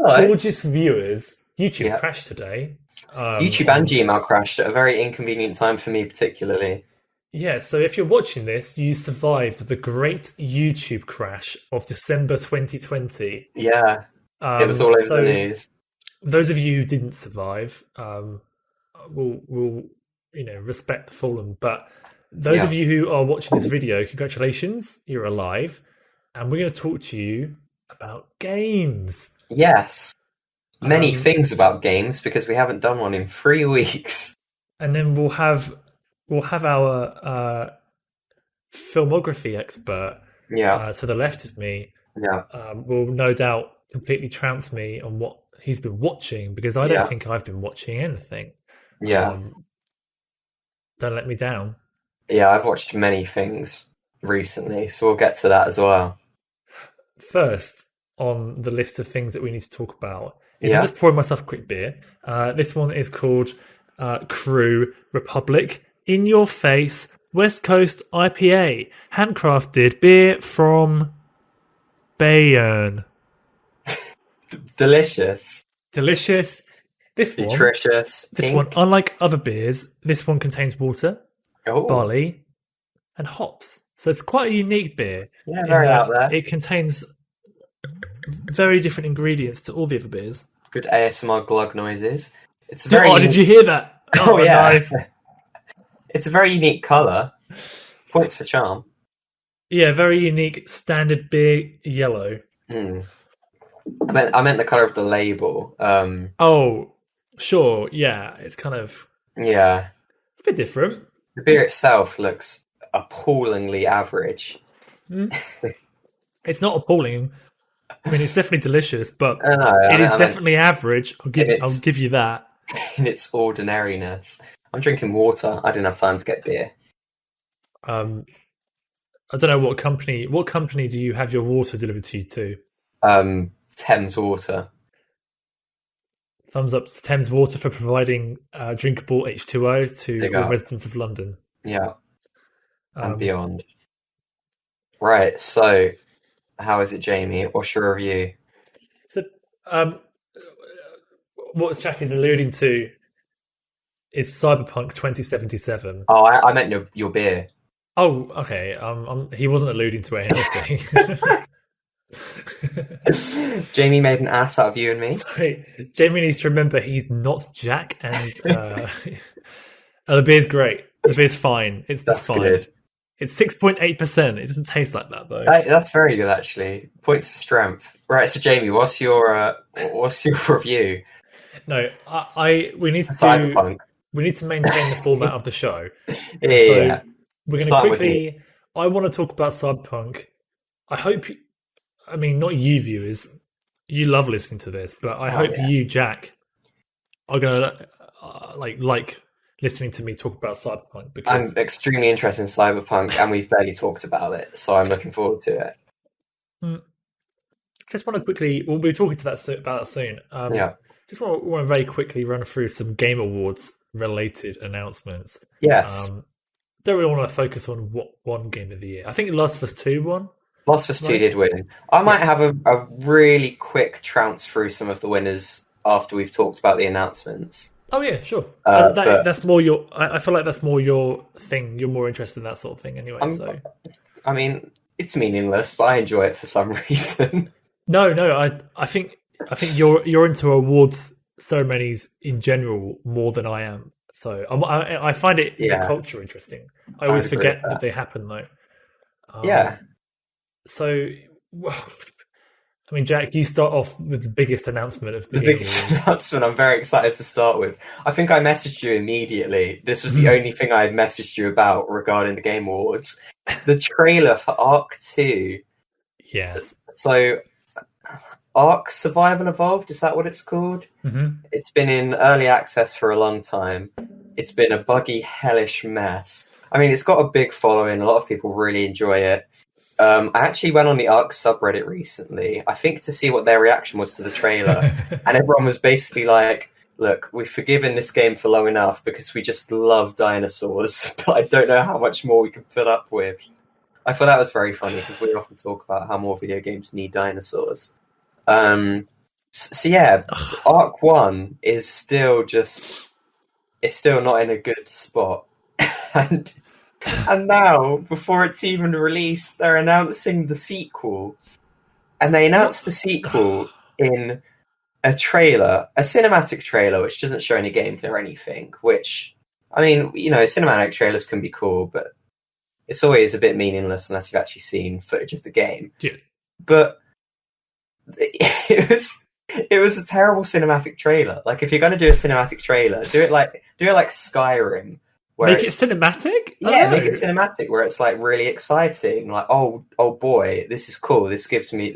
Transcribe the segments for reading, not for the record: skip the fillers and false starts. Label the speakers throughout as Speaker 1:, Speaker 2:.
Speaker 1: right.
Speaker 2: gorgeous viewers, YouTube crashed today.
Speaker 1: YouTube and Gmail crashed at a very inconvenient time for me, particularly.
Speaker 2: Yeah, so if you're watching this, you survived the great YouTube crash of December 2020.
Speaker 1: Yeah, it was all over the news.
Speaker 2: Those of you who didn't survive, will respect the fallen. But those of you who are watching this video, congratulations, you're alive. And we're going to talk to you about games.
Speaker 1: Yes. Many things about games, because we haven't done one in 3 weeks.
Speaker 2: And then we'll have our filmography expert to the left of me. Will no doubt completely trounce me on what he's been watching, because I don't think I've been watching anything. Don't let me down. Yeah,
Speaker 1: I've watched many things recently, so we'll get to that as well.
Speaker 2: First on the list of things that we need to talk about is I'm just pouring myself a quick beer. This one is called Crew Republic In Your Face West Coast IPA, handcrafted beer from Bayern.
Speaker 1: Delicious.
Speaker 2: This one,
Speaker 1: nutritious.
Speaker 2: This one, unlike other beers, this one contains water, barley, and hops. So it's quite a unique beer.
Speaker 1: Yeah, very out there.
Speaker 2: It contains very different ingredients to all the other beers.
Speaker 1: Good ASMR glug noises. It's very.
Speaker 2: Did you hear that?
Speaker 1: Oh yeah.
Speaker 2: Nice.
Speaker 1: It's a very unique colour. Points for charm.
Speaker 2: Yeah, very unique standard beer yellow.
Speaker 1: I meant the colour of the label.
Speaker 2: Sure. Yeah, it's kind of.
Speaker 1: Yeah.
Speaker 2: It's a bit different.
Speaker 1: The beer itself looks appallingly average.
Speaker 2: It's not appalling. I mean, it's definitely delicious, but it is definitely average. I'll give you that.
Speaker 1: In its ordinariness. I'm drinking water. I didn't have time to get beer.
Speaker 2: I don't know what company. What company do you have your water delivered to you to?
Speaker 1: Thames Water.
Speaker 2: Thumbs up to Thames Water for providing drinkable H2O to all residents of London.
Speaker 1: Yeah, and beyond. Right, so how is it, Jamie? What's your review?
Speaker 2: So, what Jack is alluding to is Cyberpunk 2077.
Speaker 1: Oh, I meant your beer.
Speaker 2: Oh, okay. He wasn't alluding to anything.
Speaker 1: Jamie made an ass out of you and me.
Speaker 2: Sorry, Jamie needs to remember he's not Jack, and the beer's great. The beer's fine. That's fine. Good. It's 6.8%. It doesn't taste like that though.
Speaker 1: That's very good, actually. Points for strength. Right, so Jamie, what's your review?
Speaker 2: No, we need to
Speaker 1: Cyberpunk.
Speaker 2: We need to maintain the format of the show.
Speaker 1: Yeah.
Speaker 2: We're going to quickly. I want to talk about Cyberpunk. I hope. I mean, not you viewers. You love listening to this, but I hope you, Jack, are going to like listening to me talk about Cyberpunk, because
Speaker 1: I'm extremely interested in Cyberpunk, and we've barely talked about it, so I'm looking forward to it.
Speaker 2: Just want to quickly. We'll be talking about that soon. Just want to very quickly run through some Game Awards related announcements.
Speaker 1: Yes.
Speaker 2: Don't really want to focus on what one game of the year. I think Last of Us 2 won.
Speaker 1: Last of Us 2 did win. I might have a really quick trounce through some of the winners after we've talked about the announcements.
Speaker 2: Oh yeah, sure. That's more your. I feel like that's more your thing. You're more interested in that sort of thing, anyway.
Speaker 1: I mean, it's meaningless, but I enjoy it for some reason.
Speaker 2: No. I think you're into awards ceremonies in general more than I am. So I find it the culture interesting. I always forget that they happen though. So, I mean, Jack, you start off with the biggest announcement of the
Speaker 1: biggest announcement. I'm very excited to start with. I think I messaged you immediately. This was the only thing I had messaged you about regarding the Game Awards. The trailer for Arc 2.
Speaker 2: Yes.
Speaker 1: So, Arc Survival Evolved, is that what it's called?
Speaker 2: Mm-hmm.
Speaker 1: It's been in early access for a long time. It's been a buggy, hellish mess. I mean, it's got a big following. A lot of people really enjoy it. I actually went on the Arc subreddit recently, I think to see what their reaction was to the trailer. And everyone was basically like, look, we've forgiven this game for long enough because we just love dinosaurs. But I don't know how much more we can put up with. I thought that was very funny because we often talk about how more video games need dinosaurs. So yeah, Arc 1 is still it's still not in a good spot. and now, before it's even released, they're announcing the sequel. And they announced the sequel in a trailer, a cinematic trailer, which doesn't show any gameplay or anything, which, I mean, cinematic trailers can be cool, but it's always a bit meaningless unless you've actually seen footage of the game.
Speaker 2: Yeah.
Speaker 1: But it was a terrible cinematic trailer. Like, if you're going to do a cinematic trailer, do it like Skyrim.
Speaker 2: Make it cinematic?
Speaker 1: Yeah, make it cinematic, where it's like really exciting. Like, oh boy, this is cool. This gives me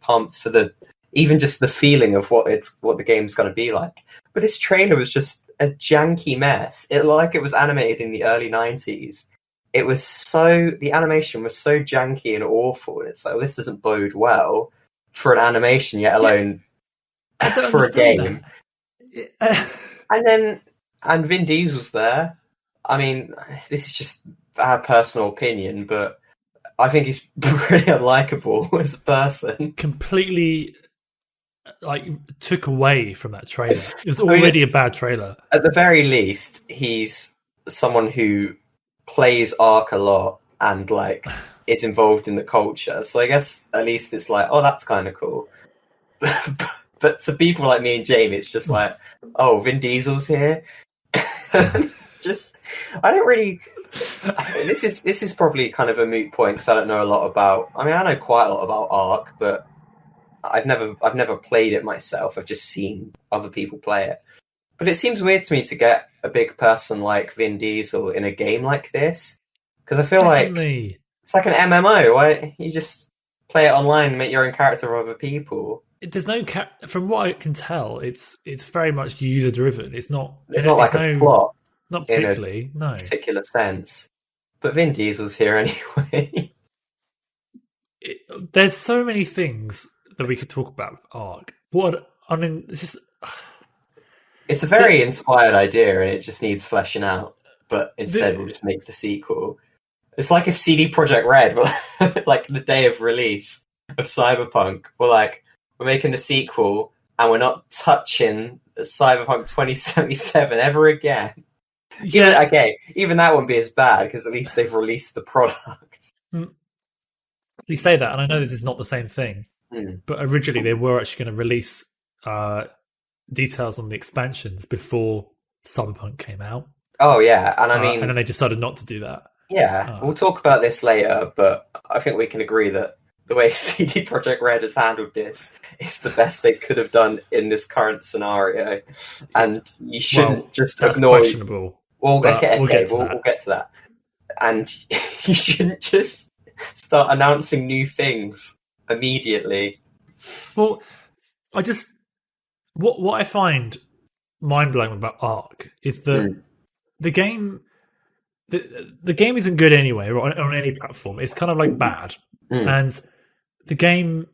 Speaker 1: pumped for even just the feeling of what the game's going to be like. But this trailer was just a janky mess. It looked like it was animated in the early 90s. The animation was so janky and awful. It's like, well, this doesn't bode well for an animation, yet alone for a game. And Vin Diesel's there. I mean, this is just our personal opinion, but I think he's pretty unlikable as a person.
Speaker 2: Completely, took away from that trailer. It was already a bad trailer.
Speaker 1: At the very least, he's someone who plays Ark a lot and is involved in the culture. So I guess at least it's like, oh, that's kind of cool. But to people like me and Jamie, it's just like, oh, Vin Diesel's here. I don't really. This is probably kind of a moot point because I don't know a lot about. I mean, I know quite a lot about Ark, but I've never played it myself. I've just seen other people play it. But it seems weird to me to get a big person like Vin Diesel in a game like this, because I feel like it's like an MMO. Why you just play it online and make your own character of other people?
Speaker 2: There's no from what I can tell, it's very much user driven. It's not.
Speaker 1: It's not like a plot.
Speaker 2: Not particularly, no.
Speaker 1: Particular sense. But Vin Diesel's here anyway.
Speaker 2: There's so many things that we could talk about with Ark. It's just...
Speaker 1: It's a very inspired idea and it just needs fleshing out. But instead we'll just make the sequel. It's like if CD Projekt Red, like the day of release of Cyberpunk, we're making the sequel and we're not touching Cyberpunk 2077 ever again. Yeah. Even that won't be as bad because at least they've released the product.
Speaker 2: You say that, and I know this is not the same thing, but originally they were actually going to release details on the expansions before Cyberpunk came out.
Speaker 1: Oh yeah, and
Speaker 2: and then they decided not to do that.
Speaker 1: Yeah, we'll talk about this later, but I think we can agree that the way CD Projekt Red has handled this is the best they could have done in this current scenario, and you shouldn't just ignore.
Speaker 2: Questionable.
Speaker 1: We'll get to that. And you shouldn't just start announcing new things immediately.
Speaker 2: Well, what I find mind-blowing about Ark is that the game isn't good anyway on any platform. It's kind of bad. And the game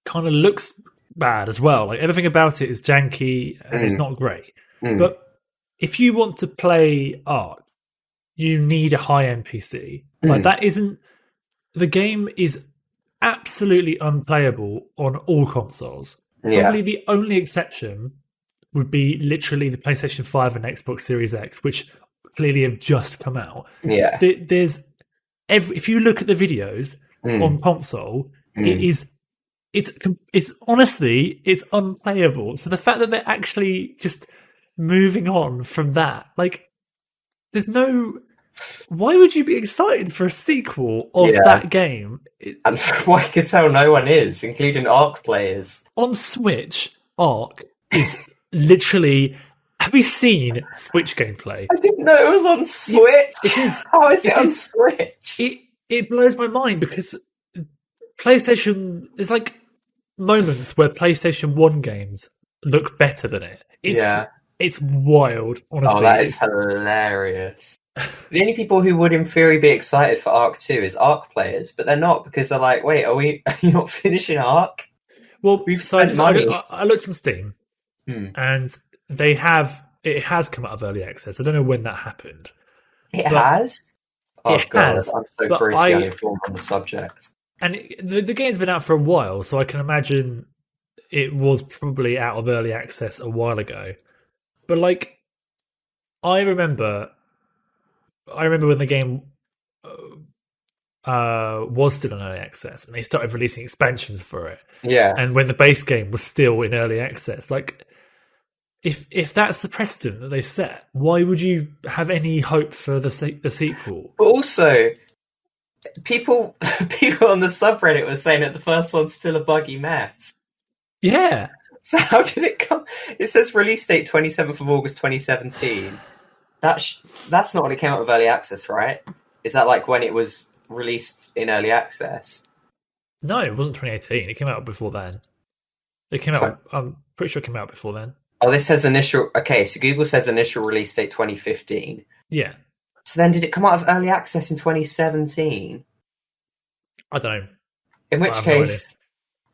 Speaker 2: kind of looks bad as well. Everything about it is janky and it's not great. But if you want to play Ark, you need a high-end PC. The game is absolutely unplayable on all consoles. Probably the only exception would be literally the PlayStation 5 and Xbox Series X, which clearly have just come out.
Speaker 1: Yeah.
Speaker 2: If you look at the videos on console, it's honestly, it's unplayable. So the fact that they're actually just moving on from that, there's no... Why would you be excited for a sequel of that game?
Speaker 1: And from what I can tell, no one is, including Ark players.
Speaker 2: On Switch, Ark is literally... Have you seen Switch gameplay?
Speaker 1: I didn't know it was on Switch. How is it on Switch?
Speaker 2: It blows my mind because PlayStation... There's moments where PlayStation 1 games look better than it. It's wild, honestly.
Speaker 1: Oh, that is hilarious. The only people who would, in theory, be excited for Ark 2 is Ark players, but they're not because they're like, wait, are you not finishing Ark?
Speaker 2: Well, we've spent money. I looked on Steam, and it has come out of early access. I don't know when that happened.
Speaker 1: It has? Oh, God,
Speaker 2: has,
Speaker 1: I'm so grossly uninformed on the subject.
Speaker 2: And the game's been out for a while, so I can imagine it was probably out of early access a while ago. But like, I remember when the game was still in early access, and they started releasing expansions for it.
Speaker 1: Yeah.
Speaker 2: And when the base game was still in early access, like, if that's the precedent that they set, why would you have any hope for the sequel?
Speaker 1: But also, people on the subreddit were saying that the first one's still a buggy mess.
Speaker 2: Yeah.
Speaker 1: So how did it come? It says release date 27th of August 2017. That's not when it came out of early access, right? Is that like when it was released in early access?
Speaker 2: No, it wasn't 2018. It came out before then. It came out. I'm pretty sure it came out before then.
Speaker 1: Oh, this says initial. Okay, so Google says initial release date 2015.
Speaker 2: Yeah.
Speaker 1: So then, did it come out of early access in 2017?
Speaker 2: I don't know.
Speaker 1: In which case,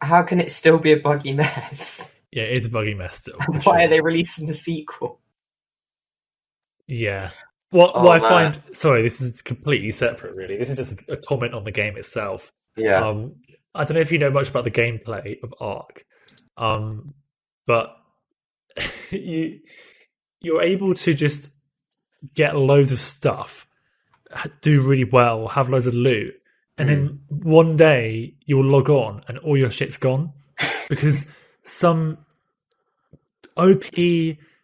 Speaker 1: how can it still be a buggy mess?
Speaker 2: Yeah, it is a buggy mess still.
Speaker 1: Why are they releasing the sequel?
Speaker 2: Yeah. What I find... Sorry, this is completely separate, really. This is just a comment on the game itself.
Speaker 1: Yeah.
Speaker 2: I don't know if you know much about the gameplay of Ark, but you're able to just get loads of stuff, do really well, have loads of loot, and then one day you'll log on and all your shit's gone because some OP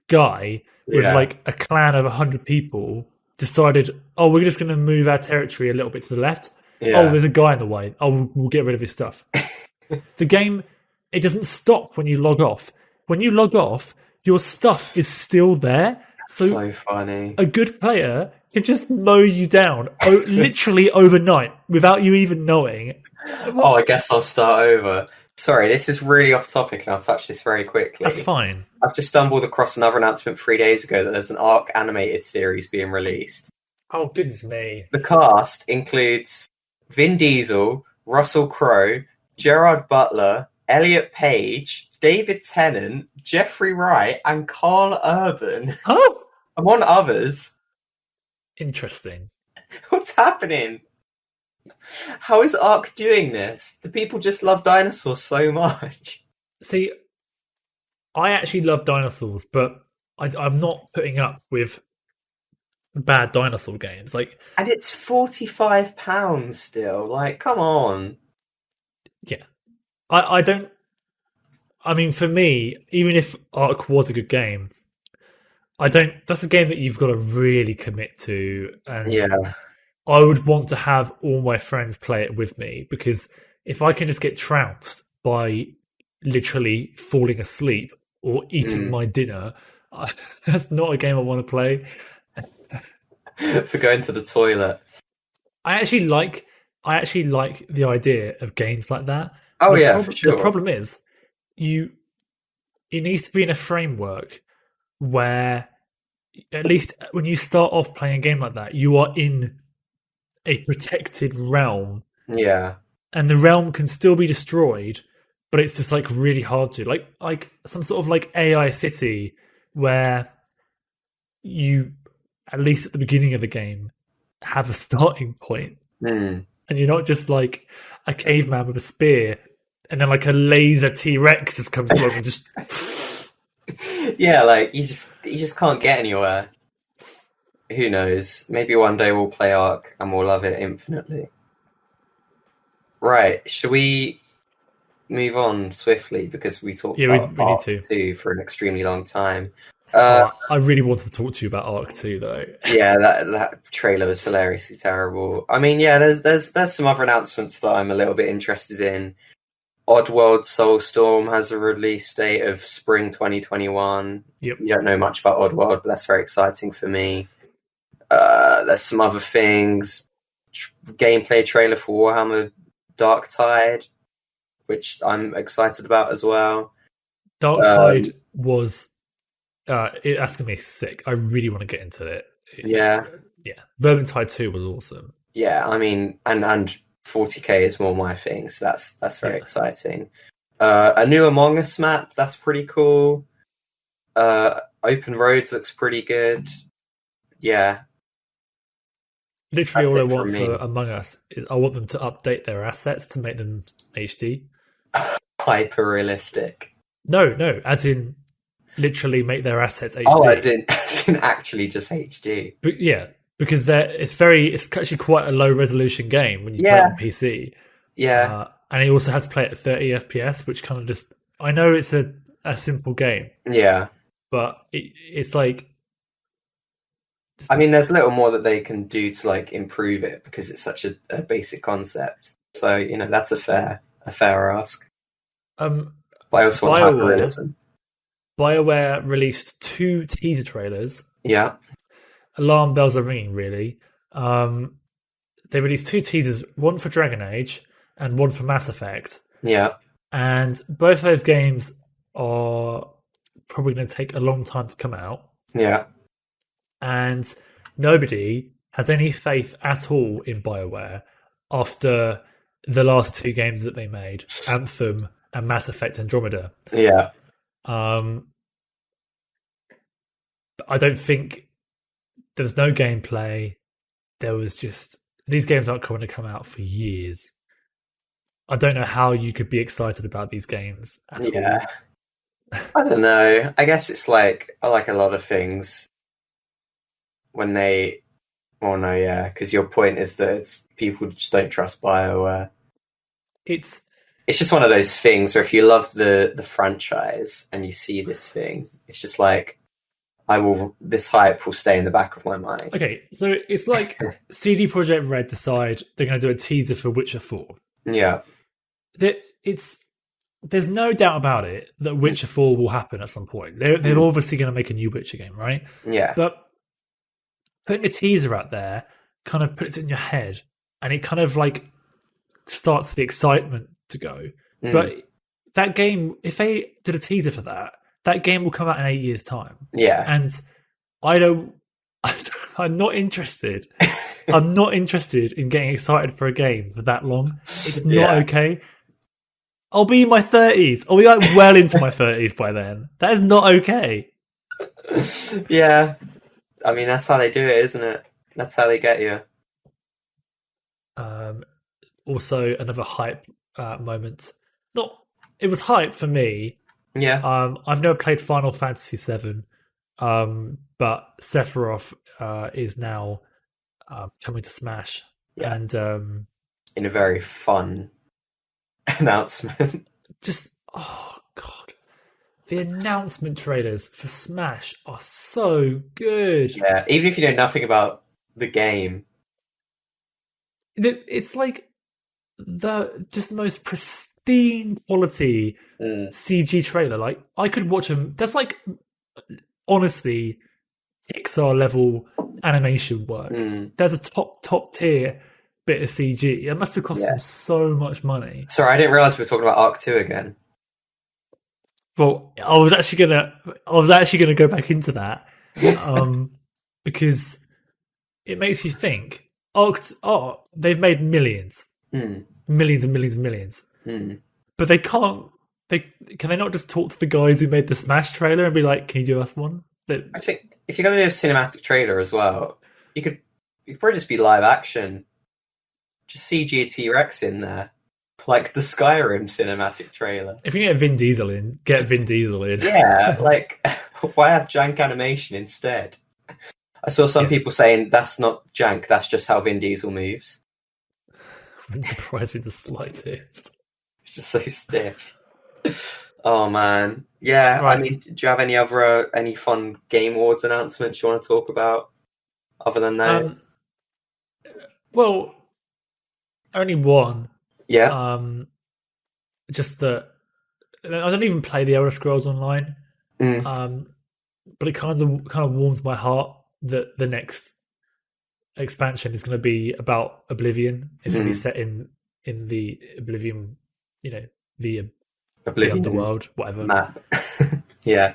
Speaker 2: guy with like a clan of 100 people decided, oh, we're just going to move our territory a little bit to the left. Yeah. Oh, there's a guy in the way. Oh, we'll get rid of his stuff. The game, it doesn't stop when you log off. When you log off, your stuff is still there. So
Speaker 1: funny.
Speaker 2: A good player can just mow you down literally overnight without you even knowing.
Speaker 1: Oh, I guess I'll start over. Sorry, this is really off topic and I'll touch this very quickly.
Speaker 2: That's fine.
Speaker 1: I've just stumbled across another announcement 3 days ago that there's an Ark animated series being released.
Speaker 2: Oh, goodness me.
Speaker 1: The cast includes Vin Diesel, Russell Crowe, Gerard Butler, Elliot Page, David Tennant, Jeffrey Wright, and Carl Urban.
Speaker 2: Huh?
Speaker 1: Among others.
Speaker 2: Interesting.
Speaker 1: What's happening? How is Ark doing this? The people just love dinosaurs so much.
Speaker 2: See, I actually love dinosaurs, but I'm not putting up with bad dinosaur games.
Speaker 1: And it's £45 still. Like, come on.
Speaker 2: Yeah. I don't... I mean, for me, even if Ark was a good game, that's a game that you've got to really commit to. And
Speaker 1: yeah.
Speaker 2: I would want to have all my friends play it with me, because if I can just get trounced by literally falling asleep or eating my dinner, that's not a game I want to play.
Speaker 1: For going to the toilet.
Speaker 2: I actually like the idea of games like that.
Speaker 1: Oh, for sure.
Speaker 2: The problem is, it needs to be in a framework where, at least when you start off playing a game like that, you are in a protected realm.
Speaker 1: Yeah.
Speaker 2: And the realm can still be destroyed, but it's just like really hard to. Like some sort of like AI city where you, at least at the beginning of the game, have a starting point. And you're not just like a caveman with a spear and then like a laser T-Rex just comes along and just...
Speaker 1: Yeah, like you just can't get anywhere. Who knows? Maybe one day we'll play Ark and we'll love it infinitely. Right, should we move on swiftly, because we talked about Ark 2 for an extremely long time.
Speaker 2: I really wanted to talk to you about Ark 2 though.
Speaker 1: Yeah, that trailer was hilariously terrible. I mean, yeah, there's some other announcements that I'm a little bit interested in. Oddworld Soulstorm has a release date of spring 2021.
Speaker 2: Yep.
Speaker 1: You don't know much about Oddworld, but that's very exciting for me. There's some other things. Gameplay trailer for Warhammer Darktide, which I'm excited about as well.
Speaker 2: Darktide was... that's going to be sick. I really want to get into it.
Speaker 1: Yeah.
Speaker 2: Yeah. Vermintide 2 was awesome.
Speaker 1: Yeah, I mean, and 40k is more my thing, so that's very exciting. A new Among Us map, that's pretty cool. Open Roads looks pretty good. Yeah.
Speaker 2: Literally all I want for Among Us is I want them to update their assets to make them HD.
Speaker 1: Hyper realistic.
Speaker 2: No, as in literally make their assets HD.
Speaker 1: Oh, as in actually just HD.
Speaker 2: But yeah, because it's actually quite a low resolution game when you play it on PC.
Speaker 1: Yeah.
Speaker 2: And you also had to play it at 30 FPS, which kind of just... I know it's a simple game.
Speaker 1: Yeah. But
Speaker 2: it's like...
Speaker 1: I mean, there's little more that they can do to like improve it because it's such a basic concept. So, you know, that's a fair ask. But I also want hyperrealism.
Speaker 2: Bioware released 2 teaser trailers.
Speaker 1: Yeah.
Speaker 2: Alarm bells are ringing, really. They released 2 teasers, one for Dragon Age and one for Mass Effect.
Speaker 1: Yeah.
Speaker 2: And both of those games are probably going to take a long time to come out.
Speaker 1: Yeah.
Speaker 2: And nobody has any faith at all in BioWare after the last 2 games that they made, Anthem and Mass Effect Andromeda.
Speaker 1: Yeah.
Speaker 2: I don't think there was no gameplay. There was just... These games aren't going to come out for years. I don't know how you could be excited about these games at all.
Speaker 1: Yeah. I don't know. I guess it's like... I like a lot of things when they... Well, no, yeah, because your point is that people just don't trust BioWare. It's just one of those things where if you love the franchise and you see this thing, it's just like, this hype will stay in the back of my mind.
Speaker 2: Okay, so it's like CD Projekt Red decide they're going to do a teaser for Witcher 4.
Speaker 1: Yeah.
Speaker 2: There's no doubt about it that Witcher 4 will happen at some point. They're obviously going to make a new Witcher game, right?
Speaker 1: Yeah.
Speaker 2: But putting a teaser out there kind of puts it in your head, and it kind of like starts the excitement to go. But that game, if they did a teaser for that game will come out in 8 years' time.
Speaker 1: Yeah.
Speaker 2: And I'm not interested. I'm not interested in getting excited for a game for that long. It's not okay. I'll be in my 30s. I'll be like well into my 30s by then. That is not okay.
Speaker 1: Yeah. I mean, that's how they do it, isn't it? That's how they get you.
Speaker 2: Also, another hype moment. It was hype for me.
Speaker 1: Yeah.
Speaker 2: I've never played Final Fantasy VII, but Sephiroth is now coming to Smash, and
Speaker 1: in a very fun announcement.
Speaker 2: Oh god, the announcement trailers for Smash are so good.
Speaker 1: Yeah, even if you know nothing about the game,
Speaker 2: it's like the most pristine quality CG trailer. Like, I could watch them. That's like, honestly, Pixar level animation work. There's a top tier bit of CG. It must have cost them so much money.
Speaker 1: Sorry, I didn't realize we were talking about Arc 2 again.
Speaker 2: Well, I was actually gonna go back into that because it makes you think. They've made millions, millions and millions and millions, but they can't. Can they not just talk to the guys who made the Smash trailer and be like, "Can you do us one?"
Speaker 1: I think if you're going to do a cinematic trailer as well, you could probably just be live action. Just CG T-Rex in there, like the Skyrim cinematic trailer.
Speaker 2: If you get Vin Diesel in, get Vin Diesel in.
Speaker 1: Yeah, like why have jank animation instead? I saw some people saying that's not jank, that's just how Vin Diesel moves.
Speaker 2: Wouldn't surprise me the slightest.
Speaker 1: It's just so stiff. Oh man, yeah. Right. I mean, do you have any fun Game Awards announcements you want to talk about other than those?
Speaker 2: Well, only one.
Speaker 1: Yeah.
Speaker 2: Just that I don't even play the Elder Scrolls Online. But it kind of warms my heart that the next expansion is going to be about Oblivion. It's going to be set in the Oblivion, the Oblivion underworld, whatever
Speaker 1: map. Yeah.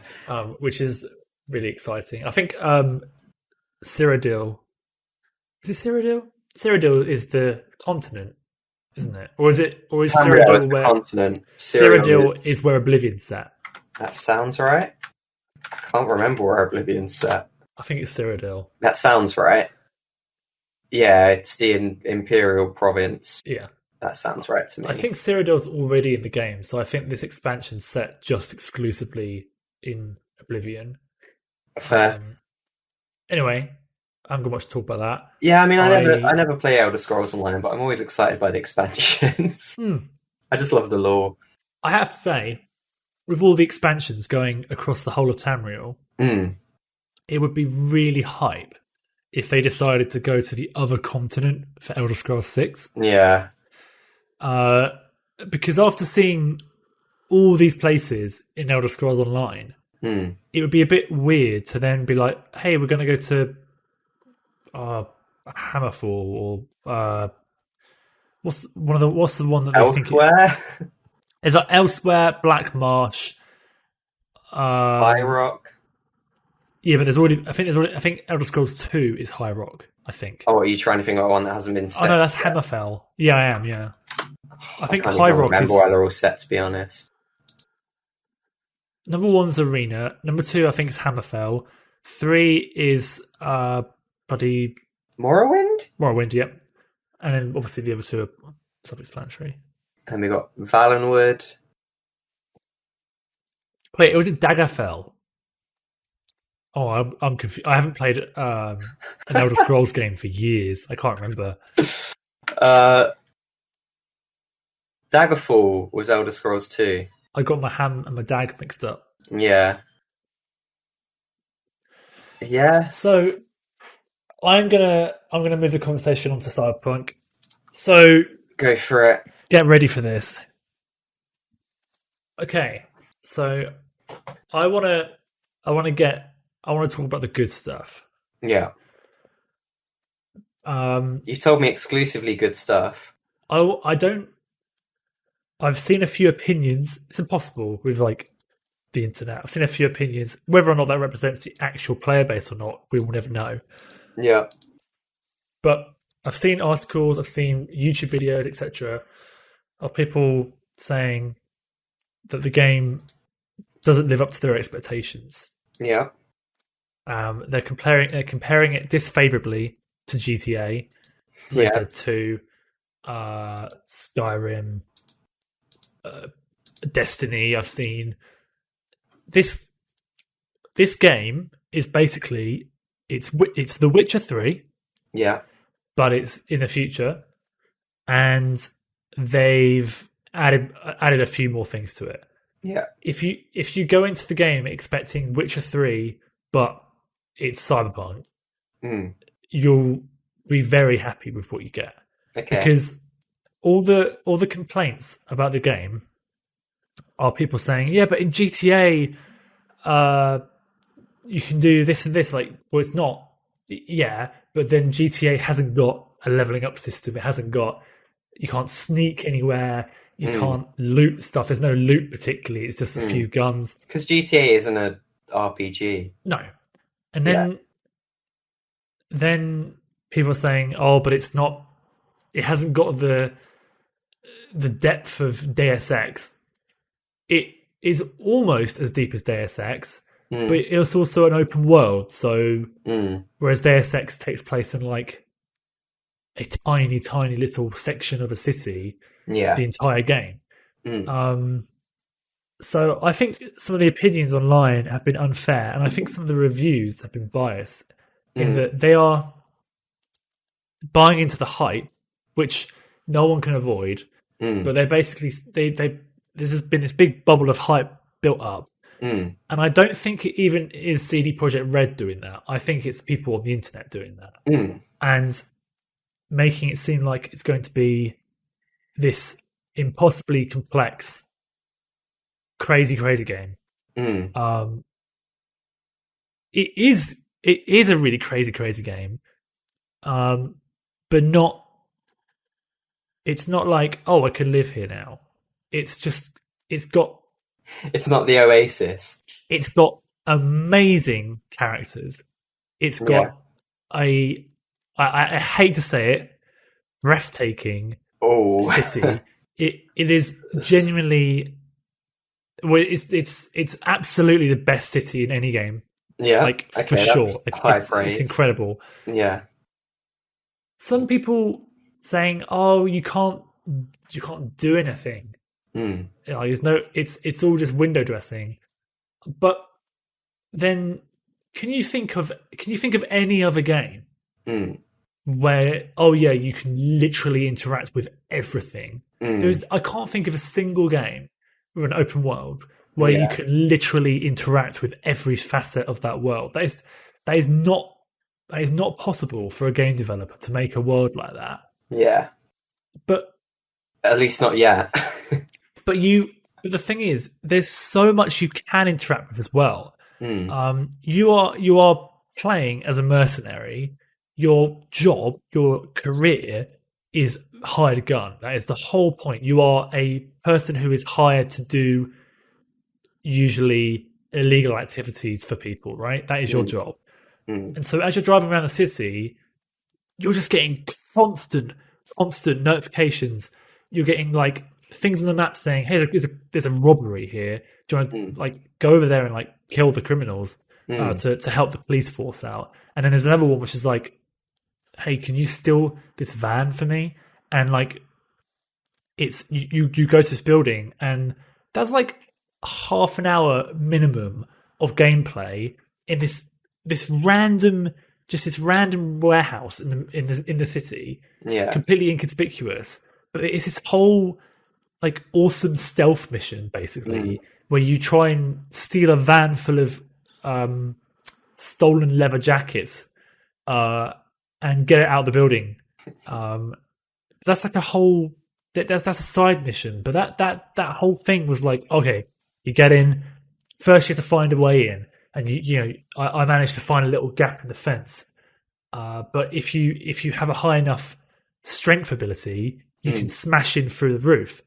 Speaker 2: Which is really exciting. I think Cyrodiil. Is it Cyrodiil? Cyrodiil is the continent, isn't it? Or is Cyrodiil
Speaker 1: where continent?
Speaker 2: Cyrodiil is where Oblivion's set?
Speaker 1: That sounds right. I can't remember where Oblivion's set.
Speaker 2: I think it's Cyrodiil.
Speaker 1: That sounds right. Yeah, it's the Imperial province.
Speaker 2: Yeah.
Speaker 1: That sounds right to me.
Speaker 2: I think Cyrodiil's already in the game, so I think this expansion's set just exclusively in Oblivion.
Speaker 1: Fair.
Speaker 2: Anyway, I haven't got much to talk about that.
Speaker 1: Yeah, I mean, I never play Elder Scrolls Online, but I'm always excited by the expansions. I just love the lore.
Speaker 2: I have to say, with all the expansions going across the whole of Tamriel, it would be really hype if they decided to go to the other continent for Elder Scrolls 6.
Speaker 1: Yeah.
Speaker 2: Because after seeing all these places in Elder Scrolls Online, it would be a bit weird to then be like, hey, we're going to go to Hammerfall or what's the one that they think is that Elsewhere, Black Marsh,
Speaker 1: High Rock.
Speaker 2: Yeah, but I think Elder Scrolls 2 is High Rock, I think.
Speaker 1: Oh, are you trying to think of one that hasn't been set?
Speaker 2: Oh no, that's yet? Hammerfell. Yeah, I am, yeah. I think High Rock is... I
Speaker 1: remember why they're all set, to be honest.
Speaker 2: Number 1's Arena. Number 2, I think, is Hammerfell. 3 is bloody...
Speaker 1: Morrowind,
Speaker 2: yep. And then obviously the other 2 are self-explanatory.
Speaker 1: And we got Valenwood.
Speaker 2: Wait, was it Daggerfell? Oh, I'm confused. I haven't played an Elder Scrolls game for years. I can't remember.
Speaker 1: Daggerfall was Elder Scrolls 2.
Speaker 2: I got my ham and my dag mixed up.
Speaker 1: Yeah. Yeah.
Speaker 2: So I'm gonna move the conversation onto Cyberpunk. So
Speaker 1: go for it.
Speaker 2: Get ready for this. Okay. So I wanna talk about the good stuff.
Speaker 1: Yeah. You told me exclusively good stuff.
Speaker 2: I've seen a few opinions. It's impossible with the internet. I've seen a few opinions. Whether or not that represents the actual player base or not, we will never know.
Speaker 1: Yeah.
Speaker 2: But I've seen articles, I've seen YouTube videos, etc., of people saying that the game doesn't live up to their expectations.
Speaker 1: Yeah.
Speaker 2: They're comparing it disfavorably to GTA, Red Dead 2, Skyrim, Destiny. I've seen this game is basically it's The Witcher 3.
Speaker 1: Yeah.
Speaker 2: But it's in the future, and they've added a few more things to it.
Speaker 1: Yeah.
Speaker 2: If you go into the game expecting Witcher 3, but it's Cyberpunk, you'll be very happy with what you get.
Speaker 1: Okay.
Speaker 2: Because all the complaints about the game are people saying, yeah, but in GTA, you can do this and this. Well, it's not. Yeah, but then GTA hasn't got a leveling up system. It hasn't got. You can't sneak anywhere. You can't loot stuff. There's no loot particularly. It's just a few guns.
Speaker 1: Because GTA isn't an RPG.
Speaker 2: No. And then people are saying, oh, but it's not. It hasn't got the depth of Deus Ex. It is almost as deep as Deus Ex. But it's also an open world, so whereas Deus Ex takes place in a tiny, tiny little section of a city, the entire game. So I think some of the opinions online have been unfair, and I think some of the reviews have been biased in that they are buying into the hype, which no one can avoid. But they're basically this has been this big bubble of hype built up. And I don't think it even is CD Projekt Red doing that. I think it's people on the internet doing that. And making it seem like it's going to be this impossibly complex, crazy, crazy game. It is a really crazy, crazy game. But not... It's not like, oh, I can live here now. It's just...
Speaker 1: It's not the Oasis.
Speaker 2: It's got amazing characters. It's got I hate to say it, breathtaking city. It is genuinely, well, it's absolutely the best city in any game.
Speaker 1: Yeah,
Speaker 2: for sure. It's incredible.
Speaker 1: Yeah.
Speaker 2: Some people saying, "Oh, you can't do anything.
Speaker 1: Mm.
Speaker 2: Like, it's all just window dressing. But then, can you think of any other game where you can literally interact with everything? I can't think of a single game with an open world where you can literally interact with every facet of that world. That is not possible for a game developer to make a world like that.
Speaker 1: Yeah.
Speaker 2: But
Speaker 1: at least not yet.
Speaker 2: But the thing is, there's so much you can interact with as well. You are playing as a mercenary. Your job, your career is hired gun. That is the whole point. You are a person who is hired to do usually illegal activities for people, right? That is your job. And so as you're driving around the city, you're just getting constant notifications. You're getting like things on the map saying, "Hey, there's a robbery here. Do you want to like go over there and like kill the criminals to help the police force out?" And then there's another one which is like, "Hey, can you steal this van for me?" And like, it's you go to this building, and that's like half an hour minimum of gameplay in this random warehouse in the city, completely inconspicuous. But it's this whole like awesome stealth mission basically, where you try and steal a van full of stolen leather jackets and get it out of the building. That's like a whole that's a side mission, but that whole thing was like, okay, you get in first, you have to find a way in, and I managed to find a little gap in the fence. But if you have a high enough strength ability, you can smash in through the roof.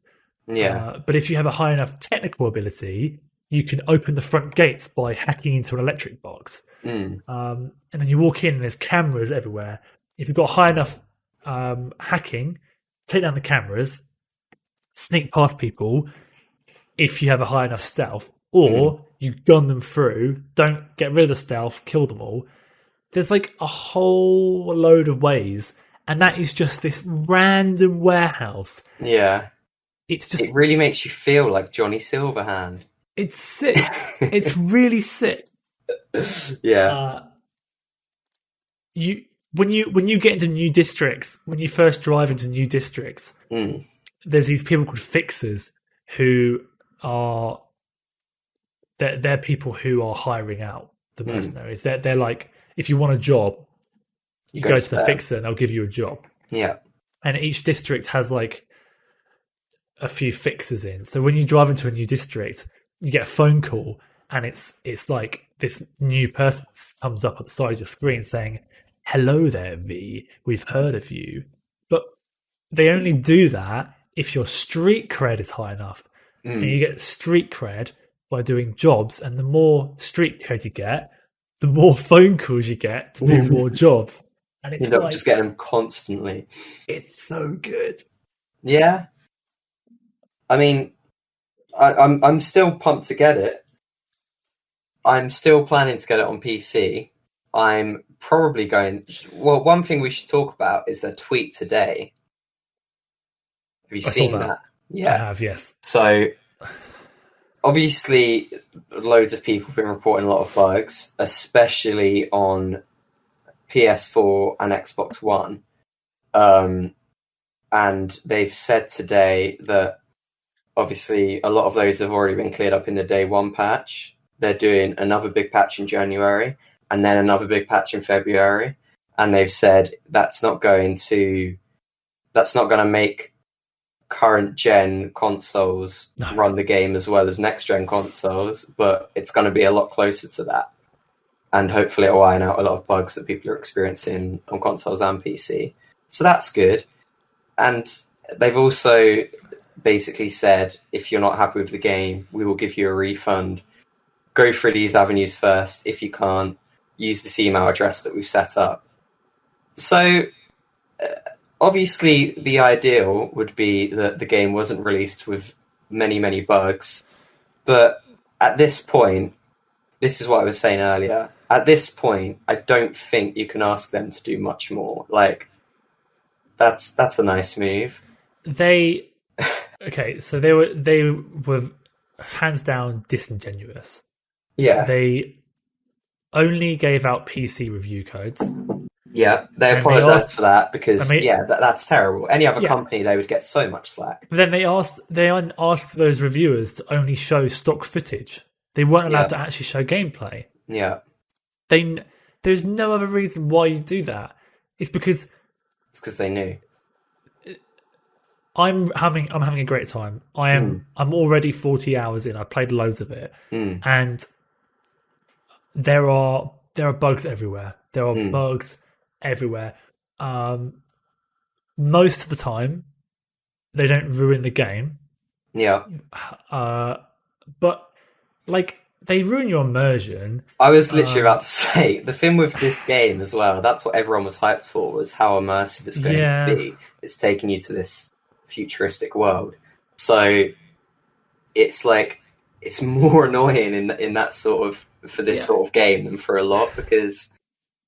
Speaker 2: But if you have a high enough technical ability, you can open the front gates by hacking into an electric box. And then you walk in and there's cameras everywhere. If you've got high enough hacking, take down the cameras, sneak past people if you have a high enough stealth, or you gun them through, don't get rid of the stealth, kill them all. There's like a whole load of ways, and that is just this random warehouse.
Speaker 1: Yeah.
Speaker 2: It
Speaker 1: really makes you feel like Johnny Silverhand.
Speaker 2: It's sick. It's really sick.
Speaker 1: Yeah.
Speaker 2: When you get into new districts, when you first drive into new districts, there's these people called fixers who are they're people who are hiring out the mercenaries. They're like, if you want a job, you go to the fixer and they'll give you a job.
Speaker 1: Yeah.
Speaker 2: And each district has like a few fixers in. So when you drive into a new district, you get a phone call, and it's like this new person comes up at the side of your screen saying, "Hello there, V. We've heard of you." But they only do that if your street cred is high enough. And you get street cred by doing jobs, and the more street cred you get, the more phone calls you get to do more jobs. And it's
Speaker 1: like, just getting them constantly.
Speaker 2: It's so good.
Speaker 1: Yeah. I mean, I'm still pumped to get it. I'm still planning to get it on PC. I'm probably going... Well, one thing we should talk about is their tweet today. Have you seen that?
Speaker 2: Yeah. I have, yes.
Speaker 1: So, obviously, loads of people have been reporting a lot of bugs, especially on PS4 and Xbox One. And they've said today that, obviously, a lot of those have already been cleared up in the day one patch. They're doing another big patch in January, and then another big patch in February. And they've said that's not going to make current gen consoles run the game as well as next gen consoles, but it's going to be a lot closer to that. And hopefully it'll iron out a lot of bugs that people are experiencing on consoles and PC. So that's good. And they've also basically said, if you're not happy with the game, we will give you a refund. Go through these avenues first. If you can't, use this email address that we've set up. So, obviously, the ideal would be that the game wasn't released with many, many bugs. But at this point, this is what I was saying earlier. At this point, I don't think you can ask them to do much more. Like, that's a nice move.
Speaker 2: they okay, so they were hands down disingenuous.
Speaker 1: Yeah.
Speaker 2: They only gave out PC review codes.
Speaker 1: Yeah, they apologized for that because that's terrible. Any other company, they would get so much slack.
Speaker 2: But then they asked those reviewers to only show stock footage. They weren't allowed to actually show gameplay.
Speaker 1: Yeah.
Speaker 2: There's no other reason why you do that. It's because
Speaker 1: they knew.
Speaker 2: I'm having a great time. I'm already 40 hours in. I've played loads of it, and there are bugs everywhere. There are bugs everywhere. Most of the time, they don't ruin the game.
Speaker 1: Yeah.
Speaker 2: But like they ruin your immersion.
Speaker 1: I was literally about to say the thing with this game as well. That's what everyone was hyped for, was how immersive it's going to be. It's taking you to this futuristic world. So it's like it's more annoying in that sort of for this sort of game than for a lot because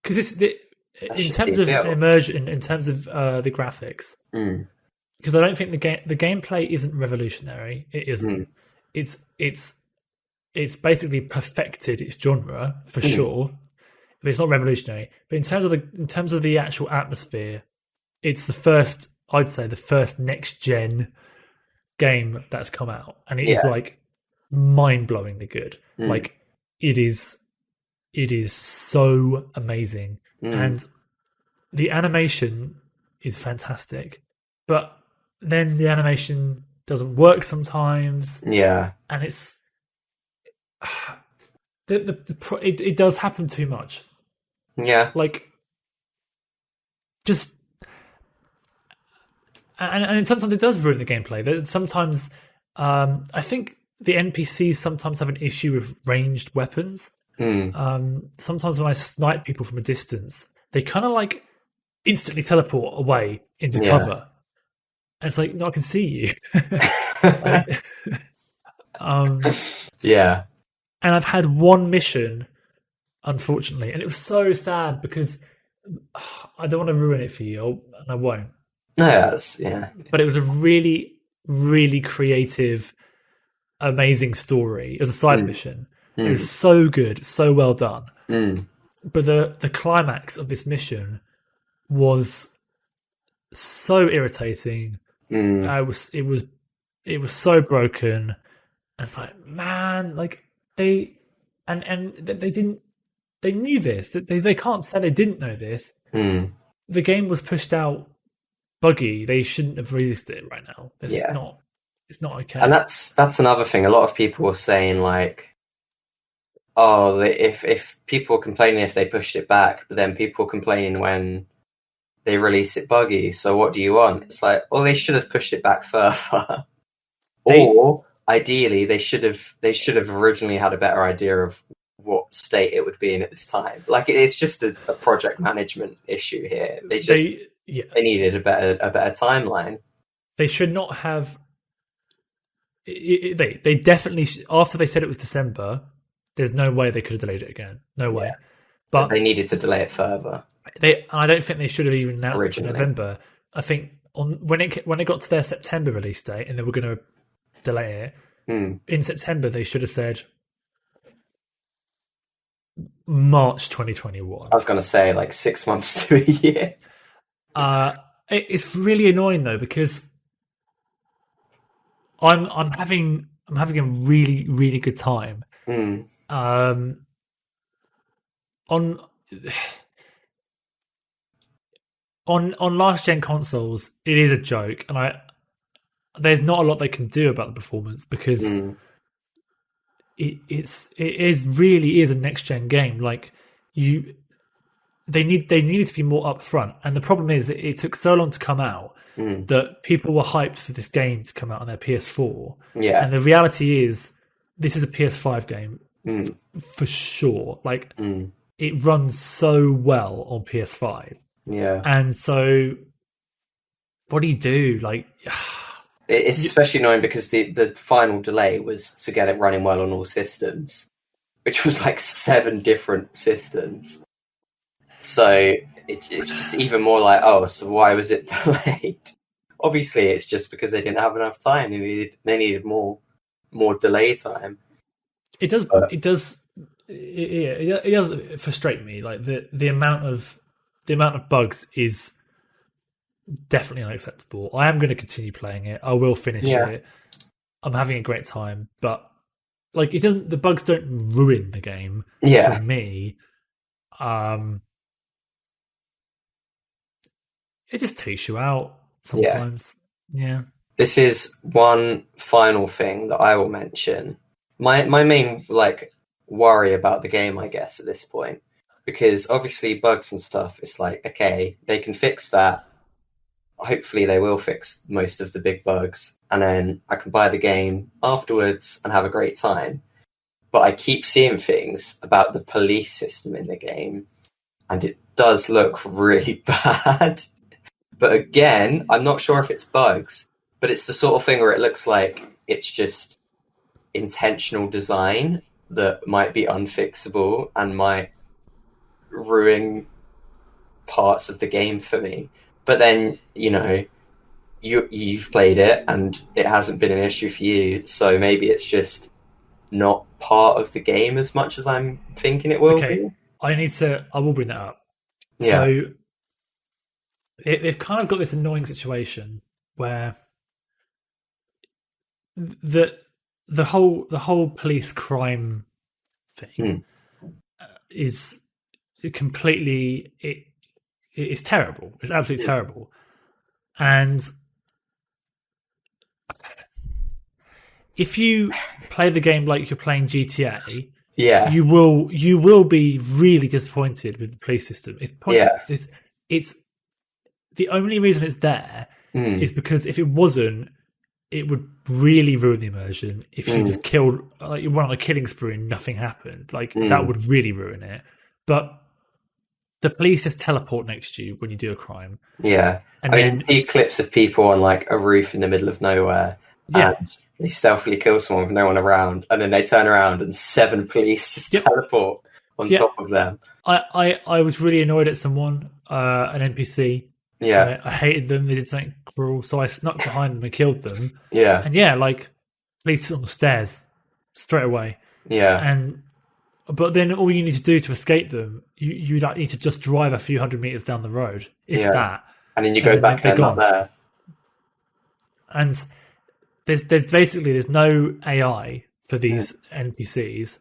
Speaker 2: it's in terms of immersion, in terms of the graphics. Because I don't think the gameplay isn't revolutionary. It isn't. It's basically perfected its genre for sure, but it's not revolutionary. But in terms of the actual atmosphere, it's the first next gen game that's come out, and it is like mind-blowingly good. Like it is so amazing, and the animation is fantastic, but then the animation doesn't work sometimes.
Speaker 1: Yeah,
Speaker 2: and it's it does happen too much.
Speaker 1: Yeah,
Speaker 2: like just. And sometimes it does ruin the gameplay. Sometimes, I think the NPCs sometimes have an issue with ranged weapons. Sometimes when I snipe people from a distance, they kind of like instantly teleport away into cover. And it's like, no, I can see you.
Speaker 1: Yeah.
Speaker 2: And I've had one mission, unfortunately, and it was so sad because I don't want to ruin it for you, and I won't. But it was a really, really creative, amazing story. It was a side mission. It was so good, so well done. But the climax of this mission was so irritating. It was so broken. And it's like, man, like they knew this. They can't say they didn't know this. The game was pushed out buggy. They shouldn't have released it right now. It's not okay.
Speaker 1: And that's another thing. A lot of people were saying like, oh, if people were complaining if they pushed it back, but then people were complaining when they release it buggy. So what do you want? It's like, well, they should have pushed it back further. Or ideally, they should have originally had a better idea of what state it would be in at this time. Like it's just a project management issue here. They needed a better timeline.
Speaker 2: They should not have. They definitely after they said it was December. There's no way they could have delayed it again. No way. But
Speaker 1: they needed to delay it further.
Speaker 2: I don't think they should have even announced it for November. I think when it got to their September release date and they were going to delay it in September, they should have said March 2021.
Speaker 1: I was going to say like 6 months to a year.
Speaker 2: It's really annoying though because I'm having a really, really good time. On last gen consoles, it is a joke, and there's not a lot they can do about the performance because it really is a next gen game. Like they needed to be more upfront, and the problem is that it took so long to come out that people were hyped for this game to come out on their PS4.
Speaker 1: Yeah,
Speaker 2: and the reality is this is a PS5 game for sure. Like it runs so well on PS5.
Speaker 1: Yeah,
Speaker 2: and so what do you do? Like
Speaker 1: it's especially annoying because the final delay was to get it running well on all systems, which was like 7 different systems. So it's just even more like, oh, so why was it delayed? obviously it's just because they didn't have enough time. They needed more delay time.
Speaker 2: It does frustrate me. Like the amount of bugs is definitely unacceptable. I am going to continue playing it. I will finish it. I'm having a great time, but like the bugs don't ruin the game for me. It just takes you out sometimes. Yeah.
Speaker 1: This is one final thing that I will mention. My main worry about the game, I guess, at this point, because obviously bugs and stuff, it's like, okay, they can fix that. Hopefully they will fix most of the big bugs, and then I can buy the game afterwards and have a great time. But I keep seeing things about the police system in the game, and it does look really bad. But again, I'm not sure if it's bugs, but it's the sort of thing where it looks like it's just intentional design that might be unfixable and might ruin parts of the game for me. But then, you've played it and it hasn't been an issue for you, so maybe it's just not part of the game as much as I'm thinking it will be.
Speaker 2: I will bring that up.
Speaker 1: Yeah.
Speaker 2: So they've kind of got this annoying situation where the whole police crime thing is completely it is terrible. It's absolutely terrible. And if you play the game like you're playing GTA, you will be really disappointed with the police system. It's pointless. It's the only reason it's there is because if it wasn't, it would really ruin the immersion. If you just killed, you went on a killing spree and nothing happened, that would really ruin it. But the police just teleport next to you when you do a crime.
Speaker 1: Yeah.
Speaker 2: And
Speaker 1: you see clips of people on a roof in the middle of nowhere.
Speaker 2: Yeah.
Speaker 1: And they stealthily kill someone with no one around, and then they turn around and 7 police just teleport on top of them.
Speaker 2: I was really annoyed at someone, an NPC.
Speaker 1: Yeah.
Speaker 2: I hated them. They did something cruel, so I snuck behind them and killed them.
Speaker 1: Yeah.
Speaker 2: And police on the stairs straight away.
Speaker 1: Yeah.
Speaker 2: But then all you need to do to escape them, you need to just drive a few hundred meters down the road, if that.
Speaker 1: And then you go back and they're not there.
Speaker 2: And there's no AI for these NPCs.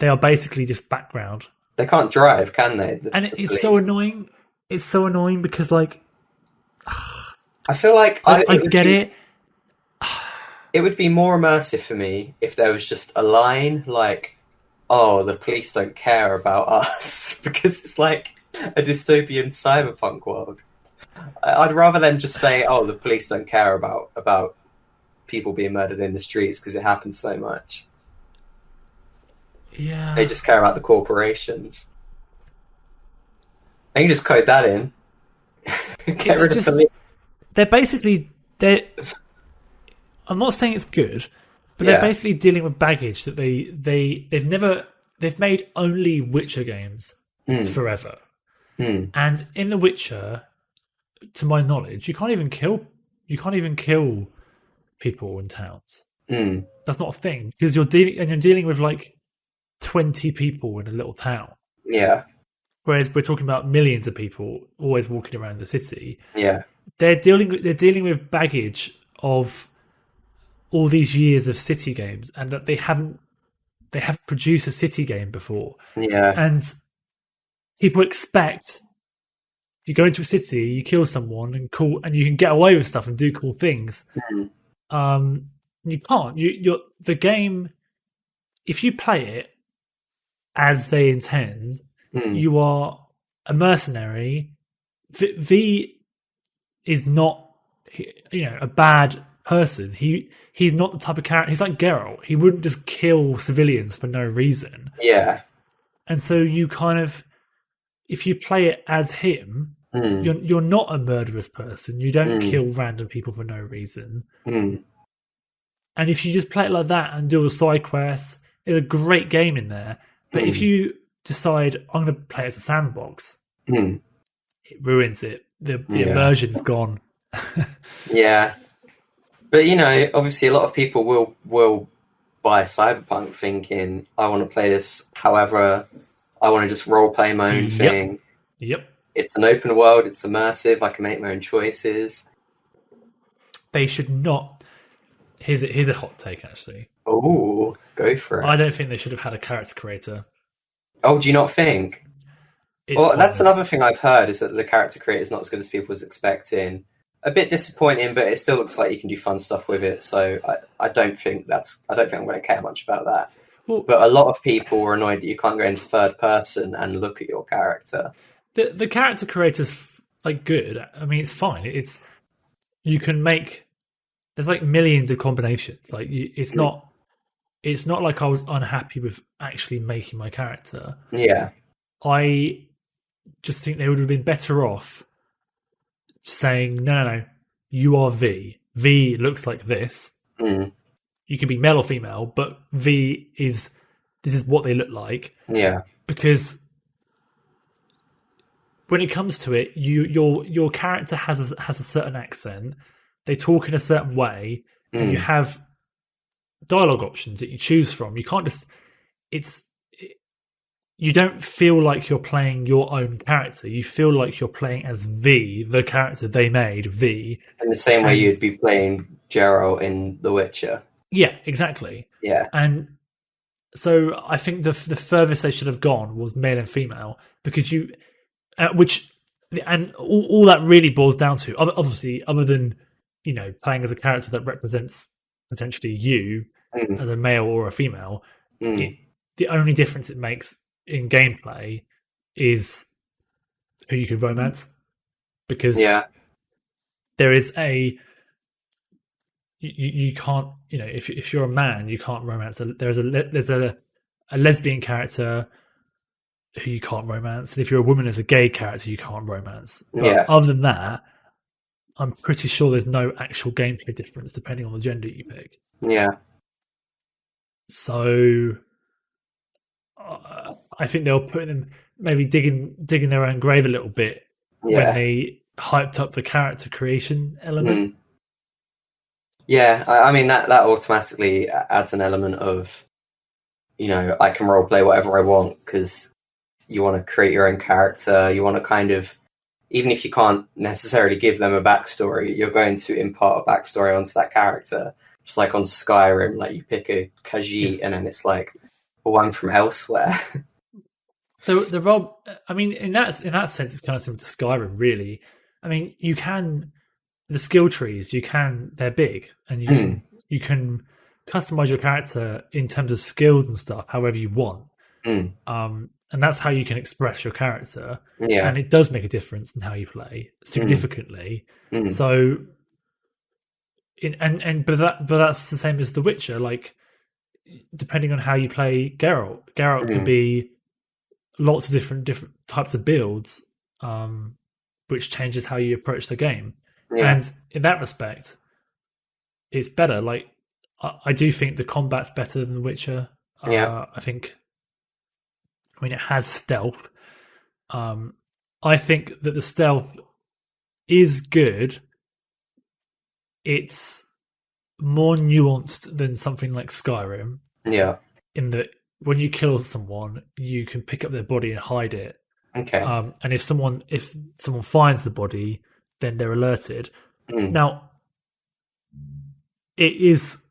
Speaker 2: They are basically just background.
Speaker 1: They can't drive, can they?
Speaker 2: And it's so annoying. It's so annoying because
Speaker 1: I feel like
Speaker 2: I get it.
Speaker 1: It would be more immersive for me if there was just a line oh, the police don't care about us, because it's like a dystopian cyberpunk world. I'd rather them just say, oh, the police don't care about people being murdered in the streets because it happens so much.
Speaker 2: Yeah.
Speaker 1: They just care about the corporations. I can just code that in. Get rid of police.
Speaker 2: I'm not saying it's good, but they're basically dealing with baggage that they've made only Witcher games forever. And in The Witcher, to my knowledge, you can't even kill people in towns. That's not a thing, because you're dealing with 20 people in a little town.
Speaker 1: Yeah.
Speaker 2: Whereas we're talking about millions of people always walking around the city.
Speaker 1: Yeah.
Speaker 2: They're dealing with baggage of all these years of city games, and that they haven't produced a city game before.
Speaker 1: Yeah.
Speaker 2: And people expect you go into a city, you kill someone and you can get away with stuff and do cool things. You can't. The game, if you play it as they intend, you are a mercenary. V is not, a bad person. He's not the type of character. He's like Geralt. He wouldn't just kill civilians for no reason.
Speaker 1: Yeah.
Speaker 2: And so you kind of, if you play it as him, you're not a murderous person. You don't kill random people for no reason. And if you just play it like that and do a side quest, there's a great game in there. But if you decide, I'm going to play it as a sandbox, it ruins it. The immersion's gone.
Speaker 1: Yeah, but obviously, a lot of people will buy Cyberpunk thinking, I want to play this. However, I want to just role play my own thing.
Speaker 2: Yep.
Speaker 1: It's an open world. It's immersive. I can make my own choices.
Speaker 2: They should not. Here's a hot take, actually.
Speaker 1: Oh, go for it.
Speaker 2: I don't think they should have had a character creator.
Speaker 1: Oh, do you not think? Well, that's another thing I've heard, is that the character creator is not as good as people was expecting. A bit disappointing, but it still looks like you can do fun stuff with it. So I don't think I'm going to care much about that. Well, but a lot of people were annoyed that you can't go into third person and look at your character.
Speaker 2: The character creator's like good. I mean, it's fine. You can make. There's like millions of combinations. Like it's not like I was unhappy with actually making my character.
Speaker 1: Yeah,
Speaker 2: I just think they would have been better off saying, no, you are V. V looks like this. You can be male or female, but this is what they look like.
Speaker 1: Yeah.
Speaker 2: Because when it comes to it, your character has a certain accent. They talk in a certain way, and you have dialogue options that you choose from. You can't just you don't feel like you're playing your own character. You feel like you're playing as V, the character they made, V.
Speaker 1: In the same way you'd be playing Geralt in The Witcher.
Speaker 2: Yeah, exactly.
Speaker 1: Yeah.
Speaker 2: And so I think the furthest they should have gone was male and female, because all that really boils down to, obviously, other than, playing as a character that represents potentially you as a male or a female, the only difference it makes in gameplay is who you can romance, because there is you can't, if you're a man, you can't romance. There's a lesbian character who you can't romance, and if you're a woman, as a gay character, you can't romance. But other than that, I'm pretty sure there's no actual gameplay difference depending on the gender you pick.
Speaker 1: Yeah.
Speaker 2: So I think they were putting them, maybe digging their own grave a little bit when they hyped up the character creation element.
Speaker 1: Yeah, I mean that automatically adds an element of, I can roleplay whatever I want, because you want to create your own character. You want to kind of, even if you can't necessarily give them a backstory, you're going to impart a backstory onto that character. Just like on Skyrim, like you pick a Khajiit and then it's like, I'm from elsewhere.
Speaker 2: The Rob, I mean, in that sense, it's kind of similar to Skyrim, really. I mean, the skill trees, they're big, and you can customize your character in terms of skills and stuff however you want. And that's how you can express your character. Yeah. And it does make a difference in how you play significantly. So, but that's the same as The Witcher. Like, depending on how you play Geralt can be lots of different types of builds, which changes how you approach the game. And in that respect, it's better. Like, I do think the combat's better than The Witcher. I mean, it has stealth. I think that the stealth is good. It's more nuanced than something like Skyrim. Yeah. In that when you kill someone, you can pick up their body and hide it. Okay. And if someone finds the body, then they're alerted. Now, it is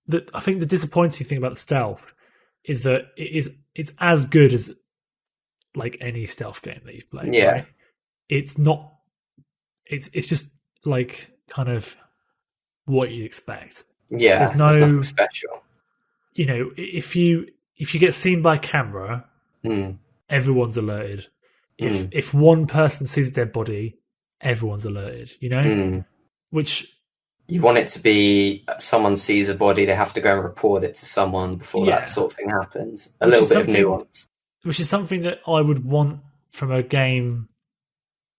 Speaker 2: that I think the disappointing thing about the stealth is that it's as good as like any stealth game that you've played. Yeah. Right? It's not. It's just like kind of what you'd expect. Yeah. There's nothing special. If you get seen by camera, everyone's alerted. If one person sees a dead body, everyone's alerted. Which
Speaker 1: you want it to be, someone sees a body, they have to go and report it to someone before that sort of thing happens. A little bit of nuance. Which
Speaker 2: is something that I would want from a game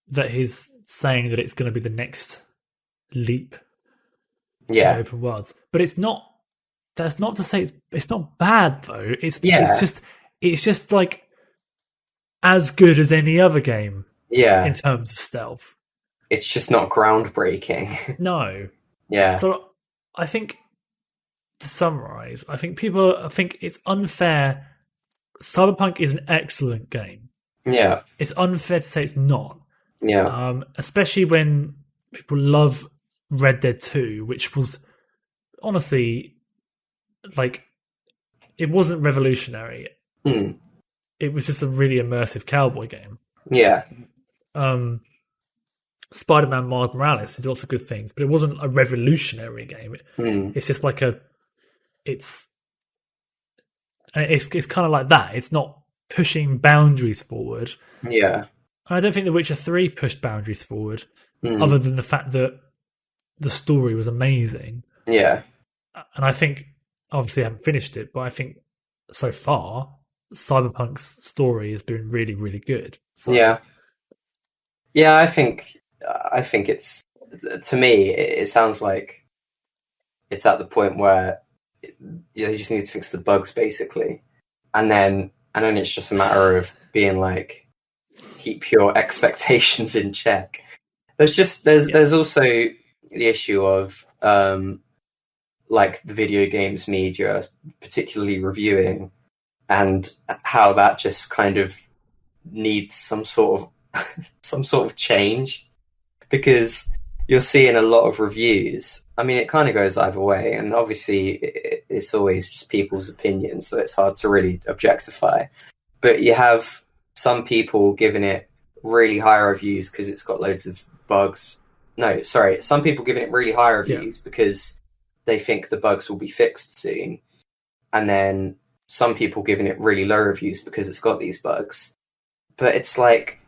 Speaker 2: that is saying that it's going to be the next leap in open worlds. But it's not. That's not to say it's not bad though. It's just like as good as any other game. Yeah. In terms of stealth.
Speaker 1: it's just not groundbreaking.
Speaker 2: No.
Speaker 1: Yeah.
Speaker 2: So I think, to summarize, I think it's unfair. Cyberpunk is an excellent game.
Speaker 1: Yeah.
Speaker 2: It's unfair to say it's not.
Speaker 1: Yeah.
Speaker 2: Especially when people love Red Dead 2, which was honestly, like, it wasn't revolutionary. It was just a really immersive cowboy game.
Speaker 1: Yeah.
Speaker 2: Spider-Man Miles Morales did lots of good things, but it wasn't a revolutionary game. It's just like it's kind of like that. It's not pushing boundaries forward.
Speaker 1: Yeah.
Speaker 2: I don't think The Witcher 3 pushed boundaries forward, other than the fact that the story was amazing.
Speaker 1: Yeah.
Speaker 2: And I think, obviously I haven't finished it, but I think so far Cyberpunk's story has been really, really good. So,
Speaker 1: yeah. I think it's, to me, it sounds like it's at the point where you just need to fix the bugs, basically, and then it's just a matter of being like, keep your expectations in check. There's also the issue of like the video games media, particularly reviewing, and how that just kind of needs some sort of change, because you're seeing a lot of reviews. I mean, it kind of goes either way, and obviously it's always just people's opinions, so it's hard to really objectify. But you have some people giving it really high reviews because it's got loads of bugs. No, sorry, some people giving it really high reviews because they think the bugs will be fixed soon, and then some people giving it really low reviews because it's got these bugs. But it's like,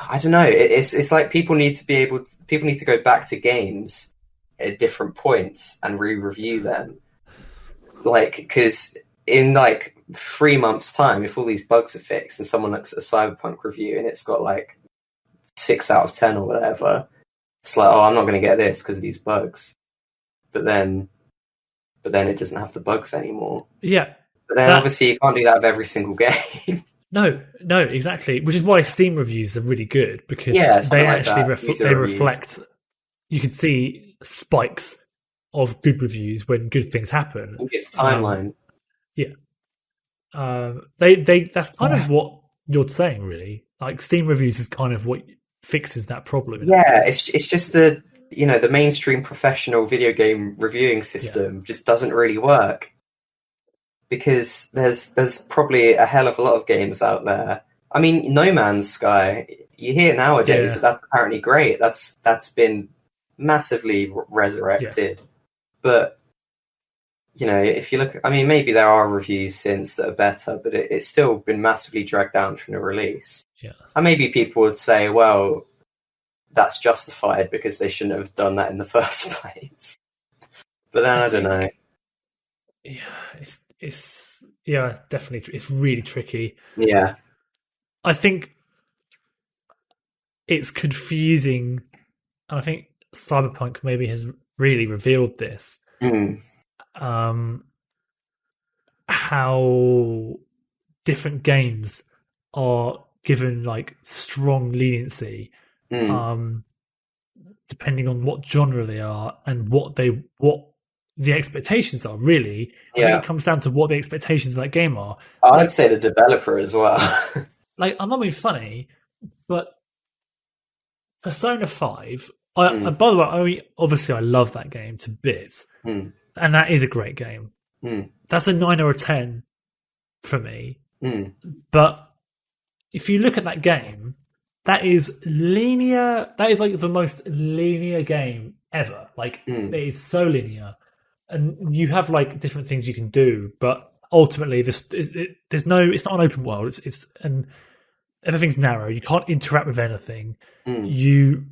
Speaker 1: I don't know. It's like people need to go back to games at different points and re-review them. Like, because in like 3 months' time, if all these bugs are fixed and someone looks at a Cyberpunk review and it's got like 6 out of 10 or whatever, it's like, oh, I'm not going to get this because of these bugs. But then it doesn't have the bugs anymore.
Speaker 2: Yeah.
Speaker 1: But then obviously you can't do that with every single game.
Speaker 2: No, exactly. Which is why Steam reviews are really good, because they actually reflect. You can see spikes of good reviews when good things happen.
Speaker 1: It's timeline.
Speaker 2: That's kind of what you're saying, really. Like, Steam reviews is kind of what fixes that problem.
Speaker 1: Yeah, it's just the mainstream professional video game reviewing system just doesn't really work. Because there's probably a hell of a lot of games out there. I mean, No Man's Sky, you hear nowadays that's apparently great. That's been massively resurrected. Yeah. But, if you look, I mean, maybe there are reviews since that are better, but it's still been massively dragged down from the release.
Speaker 2: Yeah. And
Speaker 1: maybe people would say, well, that's justified because they shouldn't have done that in the first place. But then I don't know.
Speaker 2: Yeah, it's definitely, it's really tricky.
Speaker 1: Yeah.
Speaker 2: I think it's confusing, and I think Cyberpunk maybe has really revealed this. How different games are given like strong leniency, depending on what genre they are and what the expectations are, really. I think it comes down to what the expectations of that game are.
Speaker 1: I'd say the developer as well.
Speaker 2: Like, I'm not being funny, but Persona 5, by the way, obviously I love that game to bits, and that is a great game. That's a 9 or a 10 for me. But if you look at that game, that is linear. That is like the most linear game ever. Like, it is so linear. And you have like different things you can do, but ultimately, it's not an open world. And everything's narrow. You can't interact with anything. You,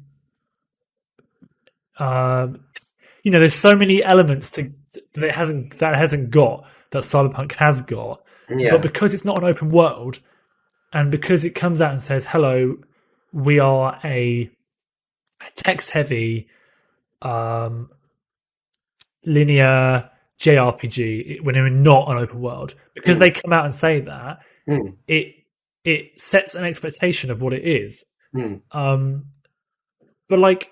Speaker 2: there's so many elements that it hasn't got, that Cyberpunk has got. But because it's not an open world, and because it comes out and says, "Hello, we are a text-heavy, linear JRPG," when we're not an open world, because they come out and say that, it sets an expectation of what it is. But like,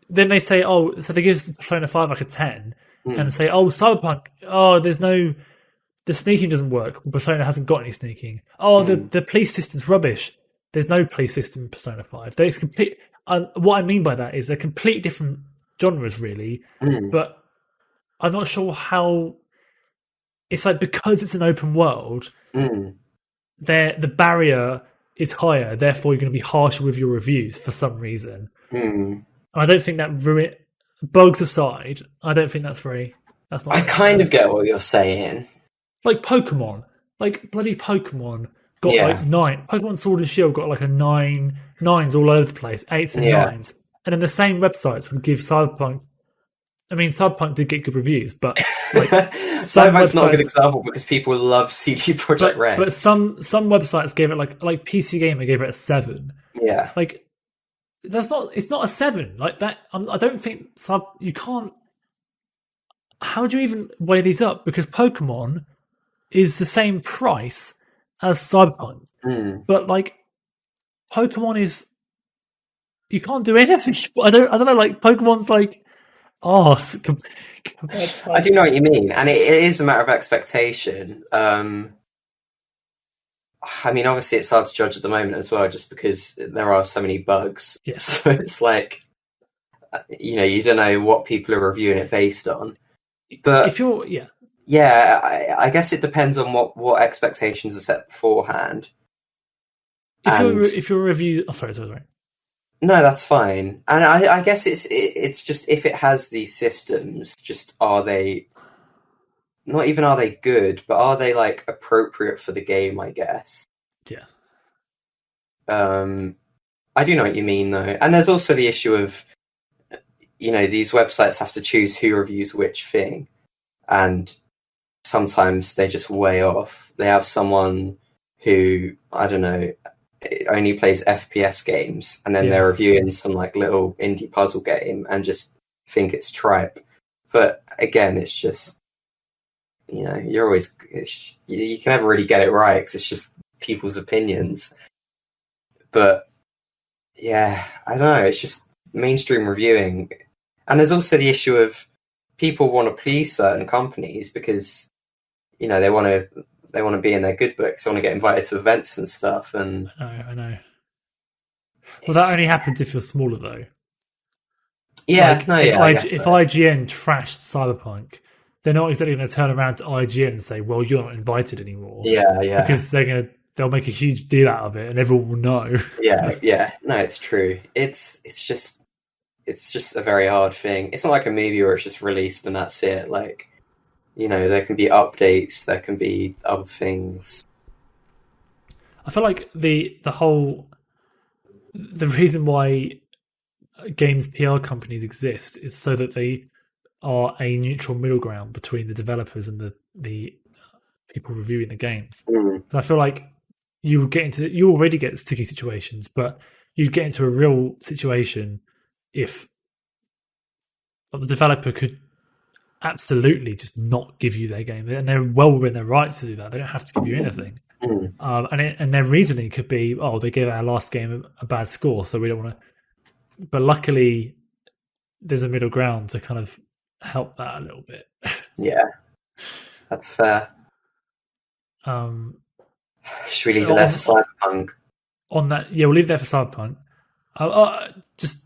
Speaker 2: then they say, oh, so they give Persona 5 like a 10, and say, oh, Cyberpunk, oh, the sneaking doesn't work. Persona hasn't got any sneaking. Oh, the police system's rubbish. There's no police system in Persona 5. There's complete. What I mean by that is they're complete different genres, really. But I'm not sure how. It's like because it's an open world, the barrier is higher. Therefore, you're going to be harsher with your reviews for some reason. I don't think that bugs aside. I don't think that's very. That's not.
Speaker 1: I kind of get what you're saying.
Speaker 2: Like Pokemon, like bloody Pokemon got like 9. Pokemon Sword and Shield got like a 9, 9s all over the place, 8s and 9s, and then the same websites would give Cyberpunk. I mean, Cyberpunk did get good reviews, but like
Speaker 1: Cyberpunk's not a good example because people love CD Projekt Red.
Speaker 2: But some websites gave it like PC Gamer gave it a 7.
Speaker 1: Yeah,
Speaker 2: like that's not. It's not a 7 like that. I don't think you can't. How do you even weigh these up? Because Pokemon is the same price as Cyberpunk, but like Pokemon is, you can't do anything. I don't know. Like Pokemon's like arse.
Speaker 1: I do know what you mean, and it is a matter of expectation. I mean, obviously, it's hard to judge at the moment as well, just because there are so many bugs.
Speaker 2: Yes,
Speaker 1: so it's like you don't know what people are reviewing it based on. But
Speaker 2: if you're
Speaker 1: I guess it depends on what expectations are set beforehand.
Speaker 2: If you're a review, sorry.
Speaker 1: No, that's fine. And I guess it's just if it has these systems, just are they good, but are they like appropriate for the game? I guess.
Speaker 2: Yeah.
Speaker 1: I do know what you mean though, and there's also the issue of these websites have to choose who reviews which thing, and sometimes they just way off. They have someone who, I don't know, only plays FPS games, and then they're reviewing some like little indie puzzle game and just think it's tripe. But again, it's just, you can never really get it right because it's just people's opinions. But yeah, I don't know. It's just mainstream reviewing. And there's also the issue of people want to please certain companies because they want to be in their good books. They want to get invited to events and stuff. And
Speaker 2: I know. Well, that only happens if you're smaller, though.
Speaker 1: Yeah,
Speaker 2: if IGN trashed Cyberpunk, they're not exactly going to turn around to IGN and say, "Well, you're not invited anymore."
Speaker 1: Yeah.
Speaker 2: Because they'll make a huge deal out of it, and everyone will know.
Speaker 1: Yeah. No, it's true. It's just a very hard thing. It's not like a movie where it's just released and that's it. Like, there can be updates, there can be other things.
Speaker 2: I feel like the reason why games PR companies exist is so that they are a neutral middle ground between the developers and the people reviewing the games. I feel like you already get sticky situations, but you'd get into a real situation if the developer could absolutely just not give you their game, and they're well within their rights to do that. They don't have to give you anything. And their reasoning could be, oh, they gave our last game a bad score, so we don't want to. But luckily, there's a middle ground to kind of help that a little bit.
Speaker 1: Yeah, that's fair. Should we leave it there for Cyberpunk?
Speaker 2: On that, we'll leave it there for Cyberpunk. Just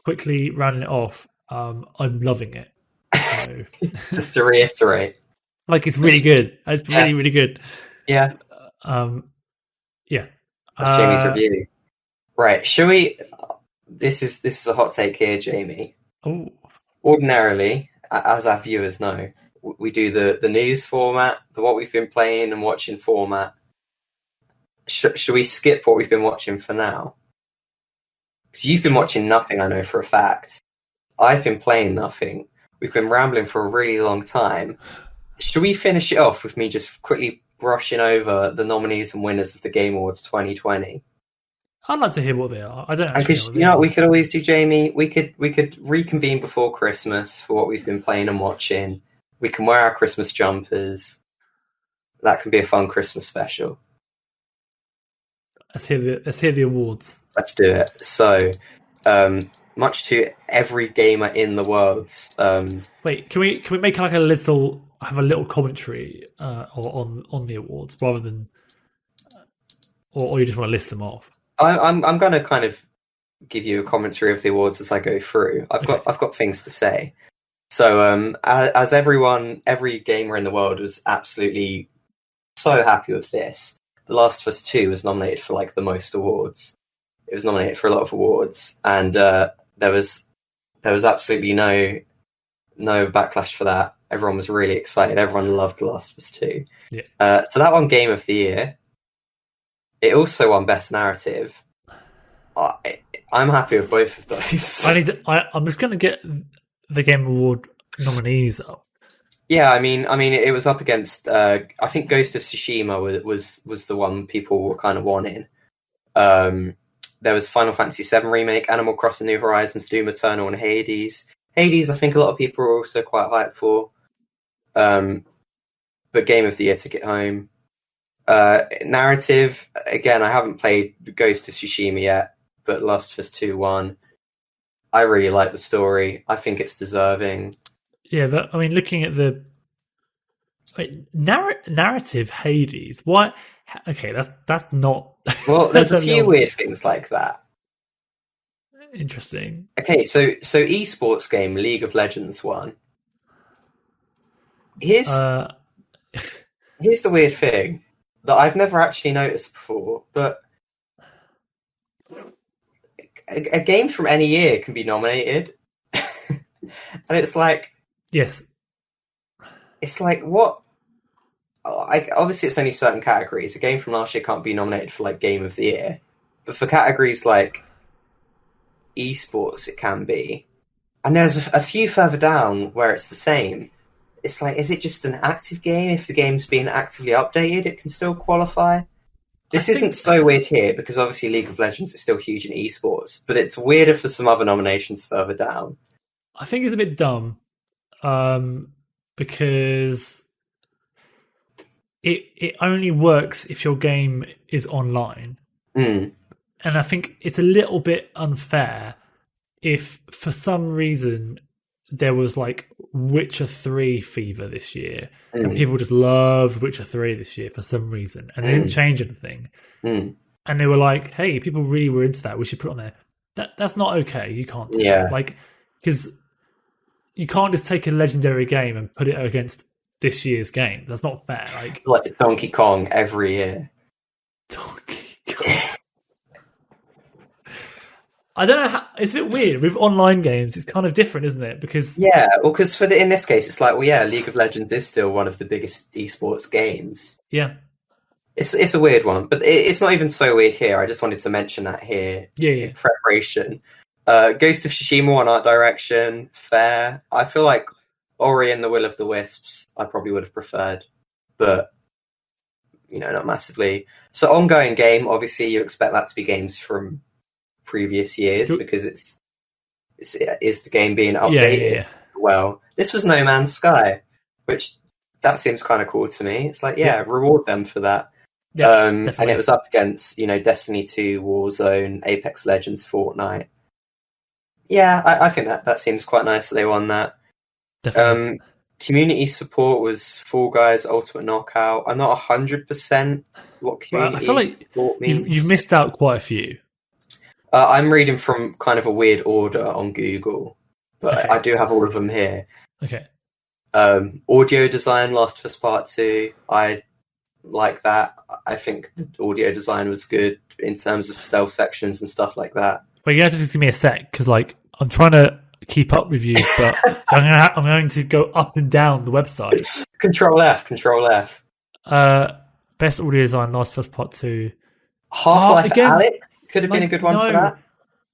Speaker 2: quickly rounding it off, I'm loving it. So.
Speaker 1: Just to reiterate,
Speaker 2: like it's really good. It's really, really good.
Speaker 1: Yeah.
Speaker 2: Yeah.
Speaker 1: That's Jamie's review. Right. Shall we? This is a hot take here, Jamie.
Speaker 2: Oh.
Speaker 1: Ordinarily, as our viewers know, we do the news format, the what we've been playing and watching format. Should we skip what we've been watching for now? Because you've been watching nothing, I know for a fact. I've been playing nothing. We've been rambling for a really long time. Should we finish it off with me just quickly brushing over the nominees and winners of the Game Awards 2020?
Speaker 2: I'd like to hear what they are. I don't actually know.
Speaker 1: Because what we could always do, Jamie. We could reconvene before Christmas for what we've been playing and watching. We can wear our Christmas jumpers. That can be a fun Christmas special.
Speaker 2: Let's hear the awards.
Speaker 1: Let's do it. So, much to every gamer in the world.
Speaker 2: Wait, can we make like a little commentary on the awards rather than, or you just want to list them off?
Speaker 1: I'm going to kind of give you a commentary of the awards as I go through. I've got things to say. So, as every gamer in the world was absolutely so happy with this. The Last of Us 2 was nominated for like the most awards. It was nominated for a lot of awards, and there was absolutely no backlash for that. Everyone was really excited. Everyone loved The Last of Us 2.
Speaker 2: Yeah.
Speaker 1: So that won Game of the Year. It also won Best Narrative. I'm happy with both of those.
Speaker 2: I'm just going to get the Game Award nominees up.
Speaker 1: Yeah, I mean, it was up against. I think Ghost of Tsushima was the one people were kind of wanting. There was Final Fantasy VII Remake, Animal Crossing: New Horizons, Doom Eternal, and Hades. Hades, I think a lot of people are also quite hyped for. But Game of the Year took it home. Narrative, again, I haven't played Ghost of Tsushima yet, but Last of Us 2 won. I really like the story. I think it's deserving.
Speaker 2: Yeah, but I mean, looking at the narrative, Hades. What? Okay, that's not.
Speaker 1: Well, there's a few weird things like that.
Speaker 2: Interesting.
Speaker 1: Okay, so esports game League of Legends won. Here's the weird thing that I've never actually noticed before, but a game from any year can be nominated, and it's like,
Speaker 2: yes,
Speaker 1: it's like what? Obviously, it's only certain categories. A game from last year can't be nominated for like Game of the Year, but for categories like esports, it can be. And there's a few further down where it's the same. It's like, is it just an active game? If the game's being actively updated, it can still qualify. This isn't so weird here because obviously League of Legends is still huge in esports, but it's weirder for some other nominations further down.
Speaker 2: I think it's a bit dumb because it only works if your game is online.
Speaker 1: Mm.
Speaker 2: And I think it's a little bit unfair if for some reason there was like Witcher 3 fever this year and people just loved Witcher 3 this year for some reason and they didn't change anything. And they were like, hey, people really were into that. We should put it on there. That's not okay. You can't do that. Like, because you can't just take a legendary game and put it against this year's game. That's not fair. Like
Speaker 1: Donkey Kong every year.
Speaker 2: Donkey Kong. I don't know how, it's a bit weird with online games. It's kind of different, isn't it? Because
Speaker 1: because in this case, it's like, League of Legends is still one of the biggest esports games.
Speaker 2: Yeah,
Speaker 1: it's a weird one, but it's not even so weird here. I just wanted to mention that here. In preparation. Ghost of Tsushima on art direction, fair. I feel like Ori and the Will of the Wisps, I probably would have preferred, but not massively. So ongoing game, obviously, you expect that to be games from previous years because it's the game being updated.
Speaker 2: Yeah.
Speaker 1: Well, this was No Man's Sky, which that seems kind of cool to me. It's like, reward them for that. And it was up against Destiny 2, Warzone, Apex Legends, Fortnite. I think that seems quite nice that they won that.
Speaker 2: Definitely.
Speaker 1: Community support was Fall Guys Ultimate Knockout. I'm not 100% what community support means.
Speaker 2: I feel like you've missed out quite a few.
Speaker 1: I'm reading from kind of a weird order on Google, but I do have all of them here.
Speaker 2: Okay.
Speaker 1: Audio design, Last of Us Part 2. I like that. I think the audio design was good in terms of stealth sections and stuff like that.
Speaker 2: Well, you have to just give me a sec because, I'm trying to keep up with you, but I'm going to go up and down the website.
Speaker 1: Control F.
Speaker 2: Best audio design, Last of Us Part 2.
Speaker 1: Half-Life Alyx could have been a good one for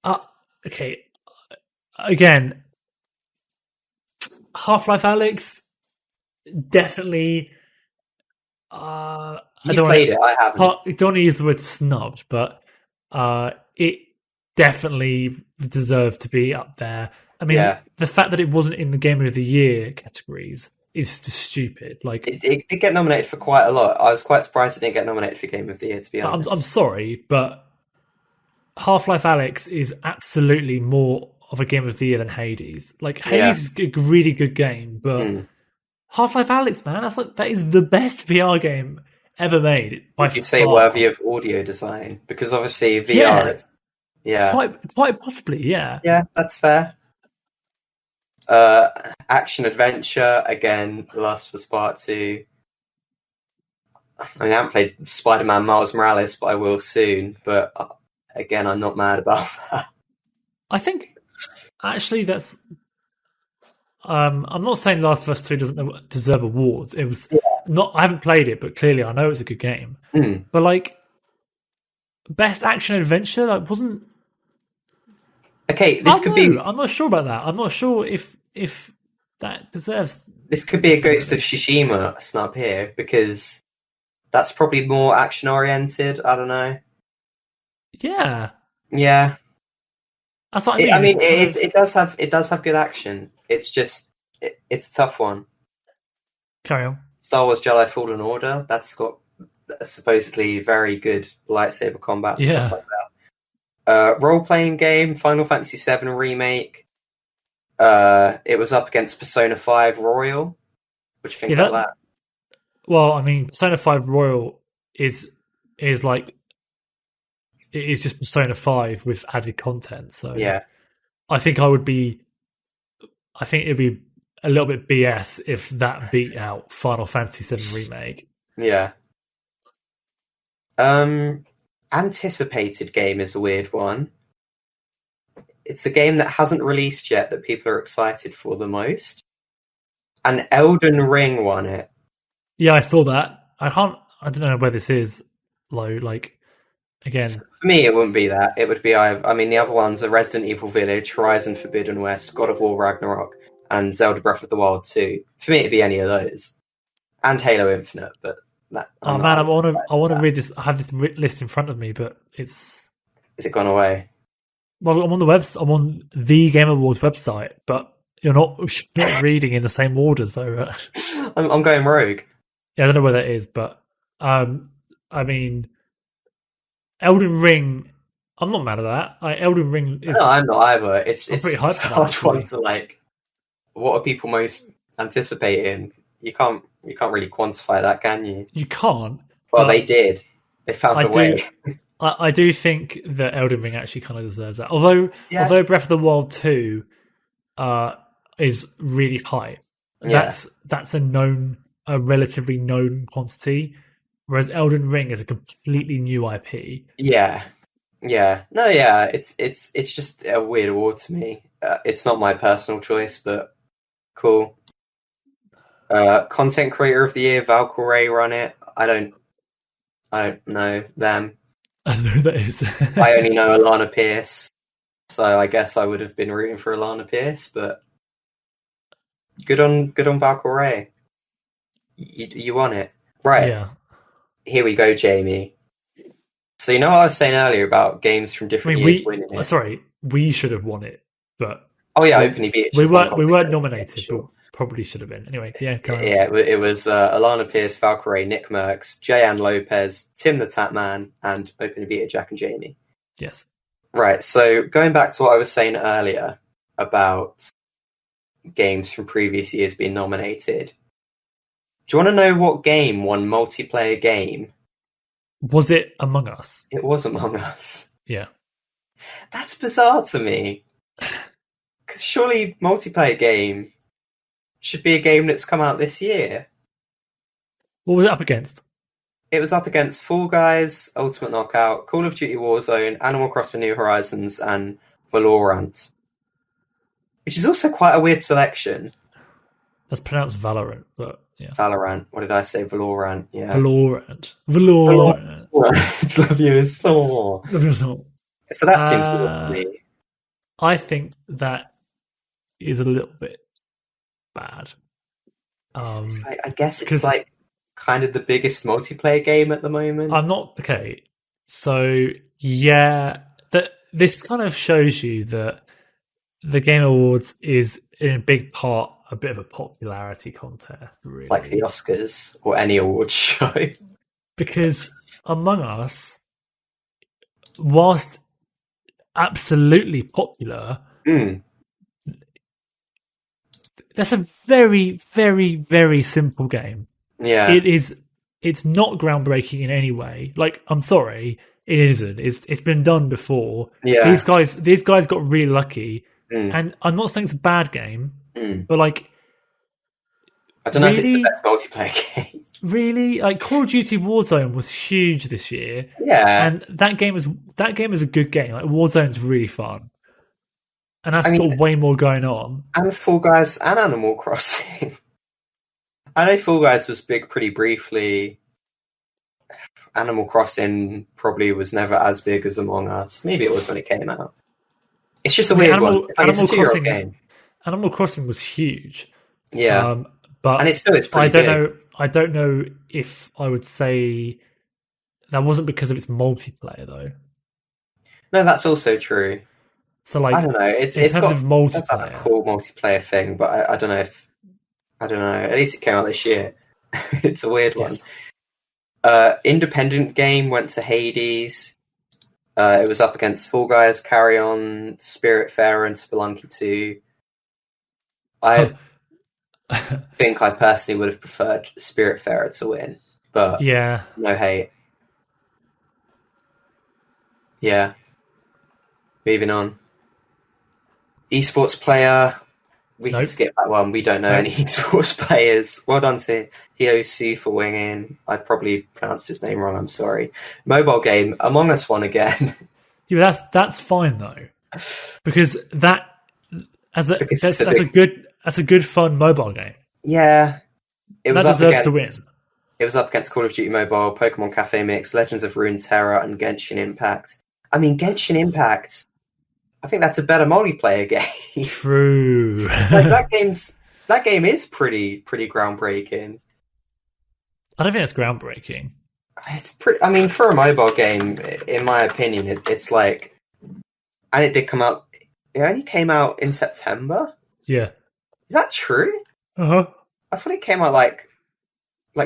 Speaker 1: that.
Speaker 2: Okay. Again, Half-Life Alyx, definitely.
Speaker 1: You've played it, I haven't.
Speaker 2: I don't want to use the word snubbed, but it definitely deserved to be up there. I mean, the fact that it wasn't in the Game of the Year categories is just stupid. Like
Speaker 1: it did get nominated for quite a lot. I was quite surprised it didn't get nominated for Game of the Year, to be honest.
Speaker 2: I'm sorry, but Half-Life Alyx is absolutely more of a Game of the Year than Hades. Like Hades is a really good game, but Half-Life Alyx, man, that is the best VR game ever made.
Speaker 1: Would you say worthy of audio design? Because obviously VR,
Speaker 2: quite possibly, yeah.
Speaker 1: Yeah, that's fair. Action adventure again. Last of Us Part 2. I mean, I haven't played Spider-Man Miles Morales, but I will soon. But again, I'm not mad about that.
Speaker 2: I think actually that's. I'm not saying Last of Us 2 doesn't deserve awards. It was not. I haven't played it, but clearly I know it's a good game. But like, best action adventure, like wasn't.
Speaker 1: Okay, this could be.
Speaker 2: I'm not sure about that. I'm not sure if that deserves.
Speaker 1: This could be a Ghost of Tsushima snub here because that's probably more action oriented. I don't know.
Speaker 2: Yeah.
Speaker 1: Yeah.
Speaker 2: That's what I mean.
Speaker 1: I mean, it does have good action. It's just it's a tough one.
Speaker 2: Carry on.
Speaker 1: Star Wars Jedi Fallen Order. That's got supposedly very good lightsaber combat. And stuff like that. Role-playing game, Final Fantasy VII Remake. It was up against Persona 5 Royal. What do you think about that?
Speaker 2: Well, I mean, Persona 5 Royal is like it is just Persona 5 with added content. So
Speaker 1: yeah,
Speaker 2: I think it'd be a little bit BS if that beat out Final Fantasy VII Remake.
Speaker 1: Yeah. Anticipated game is a weird one. It's a game that hasn't released yet that people are excited for the most. And Elden Ring won it.
Speaker 2: Yeah, I saw that. I don't know where this is, like, again.
Speaker 1: For me, it wouldn't be that. It would be, the other ones are Resident Evil Village, Horizon Forbidden West, God of War Ragnarok, and Zelda Breath of the Wild 2. For me, it'd be any of those. And Halo Infinite, but... I want to read this. I have this list in front of me, but it's... Is it gone away?
Speaker 2: Well, I'm on I'm on the Game Awards website, but you're not reading in the same order, so...
Speaker 1: I'm going rogue.
Speaker 2: Yeah, I don't know where that is, but... I mean... Elden Ring... I'm not mad at that. Elden Ring is...
Speaker 1: No, I'm not either. It's
Speaker 2: pretty hard
Speaker 1: to hard one to, like... What are people most anticipating? You can't really quantify that, can you?
Speaker 2: You can't.
Speaker 1: Well, they did. They found a way.
Speaker 2: I do think that Elden Ring actually kind of deserves that. Although Breath of the Wild 2 is really high. That's a relatively known quantity, whereas Elden Ring is a completely new IP.
Speaker 1: Yeah. No, yeah. It's just a weird award to me. It's not my personal choice, but cool. Content Creator of the Year, Valkyrie run it. I don't know them.
Speaker 2: I know who that is.
Speaker 1: I only know Alana Pierce, so I guess I would have been rooting for Alana Pierce, but good on Valkyrie. You won it. Right.
Speaker 2: Yeah.
Speaker 1: Here we go, Jamie. So you know what I was saying earlier about games from different years winning it?
Speaker 2: Sorry, we should have won it, but...
Speaker 1: Oh yeah, Openly Beat.
Speaker 2: We weren't nominated, but probably should have been. Anyway, yeah.
Speaker 1: It was Alana Pierce, Valkyrie, Nick Merckx, Jayan Lopez, Tim the Tatman, and Openly Beat Jack and Jamie.
Speaker 2: Yes.
Speaker 1: Right. So going back to what I was saying earlier about games from previous years being nominated, do you want to know what game won multiplayer game?
Speaker 2: Was it Among Us?
Speaker 1: It was Among Us.
Speaker 2: Yeah.
Speaker 1: That's bizarre to me. Because surely multiplayer game should be a game that's come out this year.
Speaker 2: What was it up against?
Speaker 1: It was up against Fall Guys, Ultimate Knockout, Call of Duty Warzone, Animal Crossing New Horizons, and Valorant. Which is also quite a weird selection.
Speaker 2: That's pronounced Valorant, but yeah.
Speaker 1: Valorant. What did I say? Valorant. Yeah.
Speaker 2: Valorant.
Speaker 1: Love you so. So that seems good to me.
Speaker 2: I think that is a little bit bad.
Speaker 1: I guess it's like kind of the biggest multiplayer game at the moment.
Speaker 2: I'm not okay. So yeah, this kind of shows you that the Game Awards is in a big part a bit of a popularity contest, really,
Speaker 1: like the Oscars or any award show.
Speaker 2: Because Among Us, whilst absolutely popular, that's a very, very, very simple game.
Speaker 1: Yeah,
Speaker 2: it's not groundbreaking in any way. Like, I'm sorry, it isn't. It's been done before.
Speaker 1: Yeah,
Speaker 2: these guys got really lucky, and I'm not saying it's a bad game, but like,
Speaker 1: I don't know if it's the best multiplayer game.
Speaker 2: Really, like Call of Duty Warzone was huge this year.
Speaker 1: Yeah,
Speaker 2: and that game is a good game. Like, Warzone's really fun, and that's got way more going on.
Speaker 1: And Fall Guys and Animal Crossing. I know Fall Guys was big pretty briefly. Animal Crossing probably was never as big as Among Us. Maybe it was when it came out. It's just a weird one. It's like
Speaker 2: Animal
Speaker 1: Crossing game.
Speaker 2: Animal Crossing was huge.
Speaker 1: Yeah,
Speaker 2: but
Speaker 1: and it's pretty big.
Speaker 2: I don't know if I would say that wasn't because of its multiplayer, though.
Speaker 1: No, that's also true.
Speaker 2: So, like,
Speaker 1: I don't know. It's got
Speaker 2: of multiplayer,
Speaker 1: it's like a cool multiplayer thing, but I don't know if At least it came out this year. It's a weird one. Independent game went to Hades. It was up against Fall Guys, Carry On, Spiritfarer, and Spelunky 2. I think I personally would have preferred Spiritfarer to win, but
Speaker 2: yeah,
Speaker 1: no hate. Yeah. Moving on. Esports player. We can skip that one. We don't know any esports players. Well done to Hiosu for winging. I probably pronounced his name wrong. I'm sorry. Mobile game. Among Us won again.
Speaker 2: Yeah, that's fine though, because that's a good fun mobile game.
Speaker 1: Yeah,
Speaker 2: that deserves to win.
Speaker 1: It was up against Call of Duty Mobile, Pokemon Cafe Mix, Legends of Runeterra, and Genshin Impact. I mean, Genshin Impact. I think that's a better multiplayer game.
Speaker 2: True.
Speaker 1: Like, that game is pretty groundbreaking.
Speaker 2: I don't think it's groundbreaking.
Speaker 1: It's pretty. I mean, for a mobile game, in my opinion, it's like, and it did come out. It only came out in September.
Speaker 2: Yeah.
Speaker 1: Is that true?
Speaker 2: I
Speaker 1: thought it came out like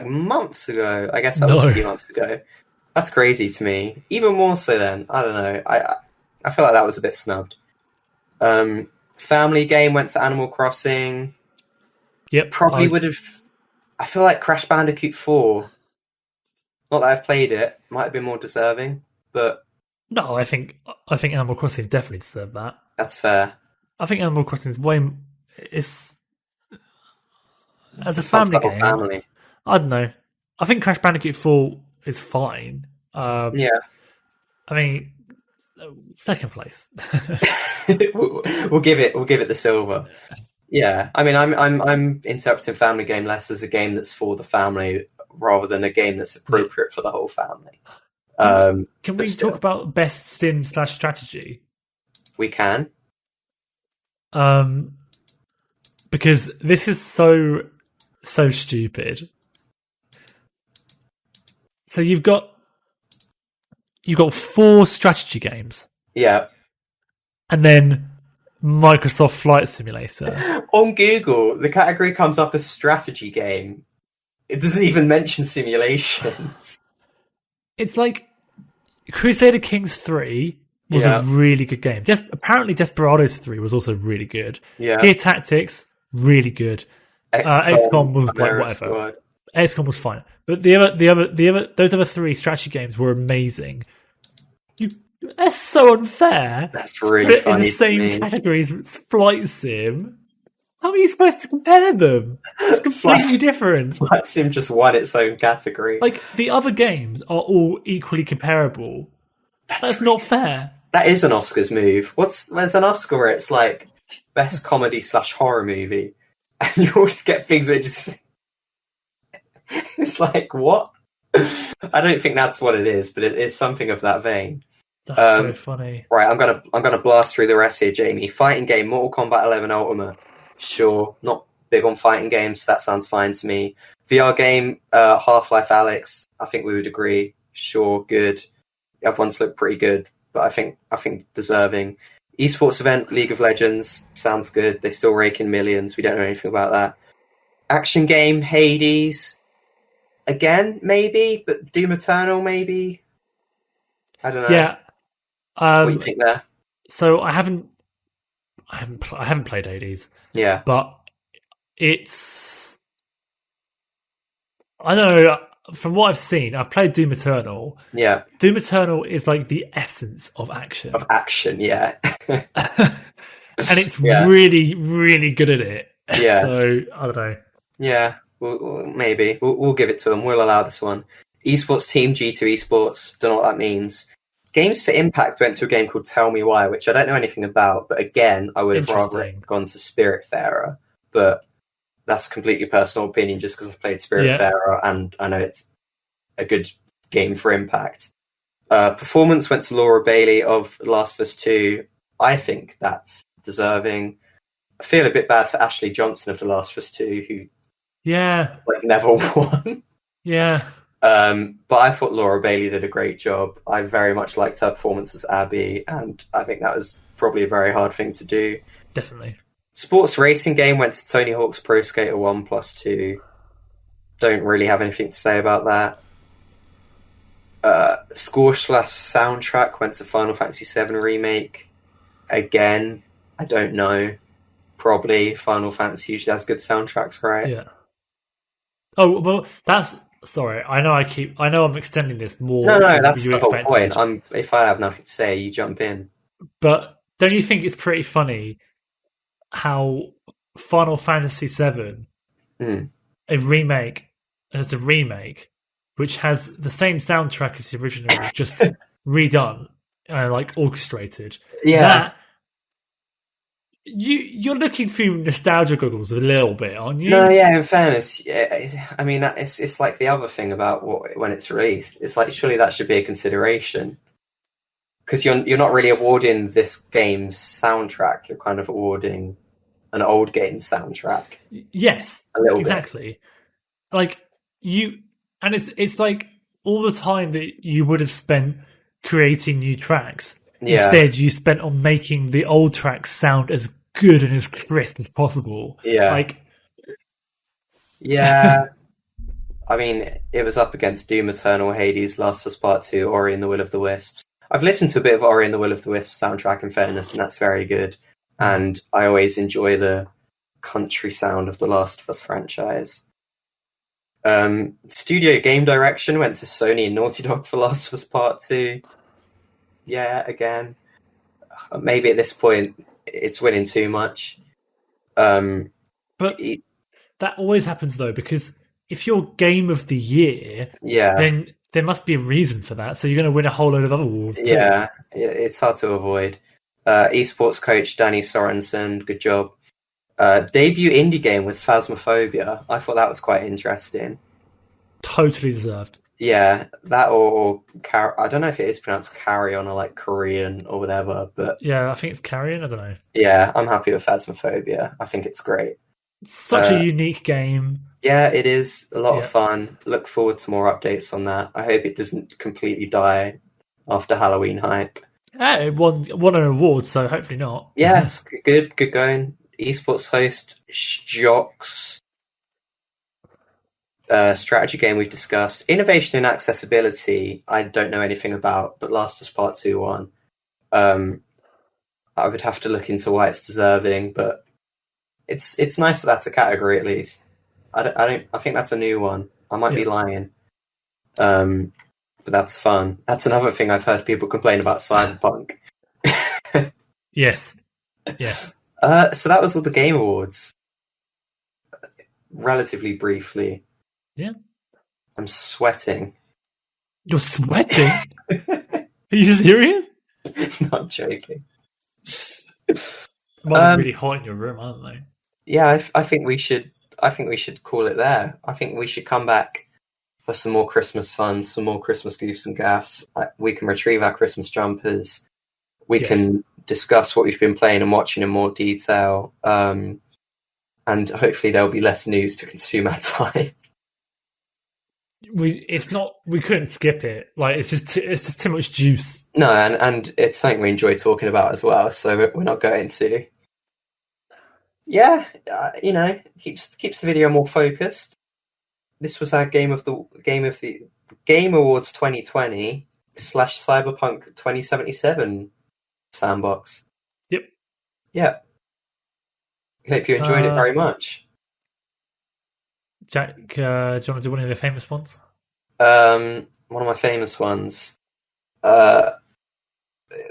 Speaker 1: months ago. I guess that was a few months ago. That's crazy to me. Even more so then. I don't know. I feel like that was a bit snubbed. Family game went to Animal Crossing.
Speaker 2: Yep.
Speaker 1: Probably would have. I feel like Crash Bandicoot 4. Not that I've played it. Might have been more deserving, but
Speaker 2: no, I think Animal Crossing definitely deserved that.
Speaker 1: That's fair.
Speaker 2: I think Animal Crossing is way. It's as a family game.
Speaker 1: Family.
Speaker 2: I don't know. I think Crash Bandicoot 4 is fine.
Speaker 1: Yeah.
Speaker 2: I mean, second place.
Speaker 1: we'll give it the silver. Yeah. I mean, I'm interpreting family game less as a game that's for the family rather than a game that's appropriate for the whole family.
Speaker 2: Can we talk about best sim/strategy?
Speaker 1: We can.
Speaker 2: Because this is so stupid. So you've got 4 strategy games.
Speaker 1: Yeah.
Speaker 2: And then Microsoft Flight Simulator.
Speaker 1: On Google, the category comes up as strategy game. It doesn't even mention simulations.
Speaker 2: It's like Crusader Kings 3 was a really good game. Apparently Desperados 3 was also really good.
Speaker 1: Yeah.
Speaker 2: Gear Tactics, really good. XCOM was like whatever.
Speaker 1: Squad.
Speaker 2: XCOM was fine. But those other 3 strategy games were amazing. That's so unfair.
Speaker 1: That's really
Speaker 2: funny. In the same categories as Flight Sim. How are you supposed to compare them? It's completely different.
Speaker 1: Flight Sim just won its own category.
Speaker 2: Like, the other games are all equally comparable. That's not fair.
Speaker 1: That is an Oscars move. There's an Oscar where it's like best comedy/horror movie, and you always get things that just it's like, what? I don't think that's what it is, but it is something of that vein.
Speaker 2: That's so funny.
Speaker 1: Right, I'm gonna blast through the rest here, Jamie. Fighting game, Mortal Kombat 11 Ultimate. Sure, not big on fighting games. That sounds fine to me. VR game, Half-Life Alyx. I think we would agree. Sure, good. The other ones look pretty good, but I think deserving. Esports event, League of Legends, sounds good. They still rake in millions. We don't know anything about that. Action game, Hades. Again, maybe, but Doom Eternal, maybe. I don't know.
Speaker 2: Yeah.
Speaker 1: What do you think there?
Speaker 2: So I haven't played Hades.
Speaker 1: Yeah.
Speaker 2: But it's, I don't know. From what I've seen, I've played Doom Eternal.
Speaker 1: Yeah.
Speaker 2: Doom Eternal is like the essence of action.
Speaker 1: Yeah.
Speaker 2: And it's really, really good at it.
Speaker 1: Yeah.
Speaker 2: So, I don't know.
Speaker 1: Yeah, maybe. We'll give it to them. We'll allow this one. Esports team, G2 Esports. Don't know what that means. Games for Impact went to a game called Tell Me Why, which I don't know anything about. But again, I would have rather gone to Spiritfarer. But that's completely personal opinion just because I've played Spiritfarer and I know it's a good game for Impact. Performance went to Laura Bailey of Last of Us 2. I think that's deserving. I feel a bit bad for Ashley Johnson of The Last of Us 2, who never won.
Speaker 2: Yeah.
Speaker 1: But I thought Laura Bailey did a great job. I very much liked her performance as Abby, and I think that was probably a very hard thing to do.
Speaker 2: Definitely.
Speaker 1: Sports racing game went to Tony Hawk's Pro Skater 1+2. Don't really have anything to say about that. Score/soundtrack went to Final Fantasy VII Remake. Again, I don't know. Probably Final Fantasy usually has good soundtracks, right?
Speaker 2: Yeah. Oh well, that's sorry. I know I'm extending this more.
Speaker 1: No, that's the whole point. If I have nothing to say, you jump in.
Speaker 2: But don't you think it's pretty funny how Final Fantasy VII, a remake, which has the same soundtrack as the original, just redone, like orchestrated.
Speaker 1: Yeah.
Speaker 2: That, you're looking through nostalgia goggles a little bit, aren't you?
Speaker 1: No, yeah. In fairness, I mean, it's like the other thing about when it's released. It's like surely that should be a consideration, because you're not really awarding this game's soundtrack. You're kind of awarding an old game soundtrack.
Speaker 2: Yes,
Speaker 1: a little
Speaker 2: exactly.
Speaker 1: bit.
Speaker 2: Like and it's like all the time that you would have spent creating new tracks. Yeah. Instead, you spent on making the old tracks sound as good and as crisp as possible.
Speaker 1: Yeah. Yeah. I mean, it was up against Doom Eternal, Hades, Last of Us Part 2, Ori and the Will of the Wisps. I've listened to a bit of Ori and the Will of the Wisps soundtrack, in fairness, and that's very good. And I always enjoy the country sound of the Last of Us franchise. Studio game direction went to Sony and Naughty Dog for Last of Us Part 2. Yeah, again. Maybe at this point it's winning too much.
Speaker 2: But that always happens though, because if you're Game of the Year, then there must be a reason for that. So you're going to win a whole load of other awards too.
Speaker 1: Yeah, it's hard to avoid. Esports coach Danny Sorensen, good job. Debut indie game was Phasmophobia. I thought that was quite interesting.
Speaker 2: Totally deserved.
Speaker 1: Yeah, that or I don't know if it is pronounced Carrion or like Korean or whatever, but
Speaker 2: yeah, I think it's Carrion. I don't know.
Speaker 1: Yeah, I'm happy with Phasmophobia. I think it's great.
Speaker 2: Such a unique game.
Speaker 1: Yeah, it is a lot of fun. Look forward to more updates on that. I hope it doesn't completely die after Halloween hype.
Speaker 2: It won an award, so hopefully not.
Speaker 1: Yeah, it's good going. Esports host Jocks. Strategy game we've discussed. Innovation and accessibility, I don't know anything about, but Last of Us Part 2 won. I would have to look into why it's deserving, but it's nice that that's a category at least. I think that's a new one. I might be lying. But that's fun. That's another thing I've heard people complain about Cyberpunk.
Speaker 2: Yes.
Speaker 1: So that was all the Game Awards. Relatively briefly.
Speaker 2: Yeah.
Speaker 1: I'm sweating.
Speaker 2: You're sweating? Are you serious?
Speaker 1: Not joking.
Speaker 2: Might be really hot in your room, aren't they?
Speaker 1: Yeah, I think we should call it there. I think we should come back for some more Christmas fun, some more Christmas goofs and gaffs. We can retrieve our Christmas jumpers. We can discuss what we've been playing and watching in more detail. And hopefully there'll be less news to consume our time.
Speaker 2: we couldn't skip it. Like it's just too much juice.
Speaker 1: No, and it's something we enjoy talking about as well. So we're not going to. Yeah, keeps the video more focused. This was our game of the Game Awards 2020 / Cyberpunk 2077 Sandbox.
Speaker 2: Yep.
Speaker 1: Yeah. Hope you enjoyed it very much.
Speaker 2: Jack, do you want to do one of your famous ones?
Speaker 1: One of my famous ones. There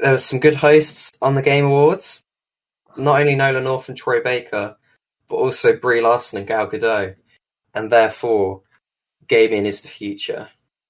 Speaker 1: was some good hosts on the Game Awards. Not only Nolan North and Troy Baker, but also Brie Larson and Gal Gadot. And therefore, gaming is the future.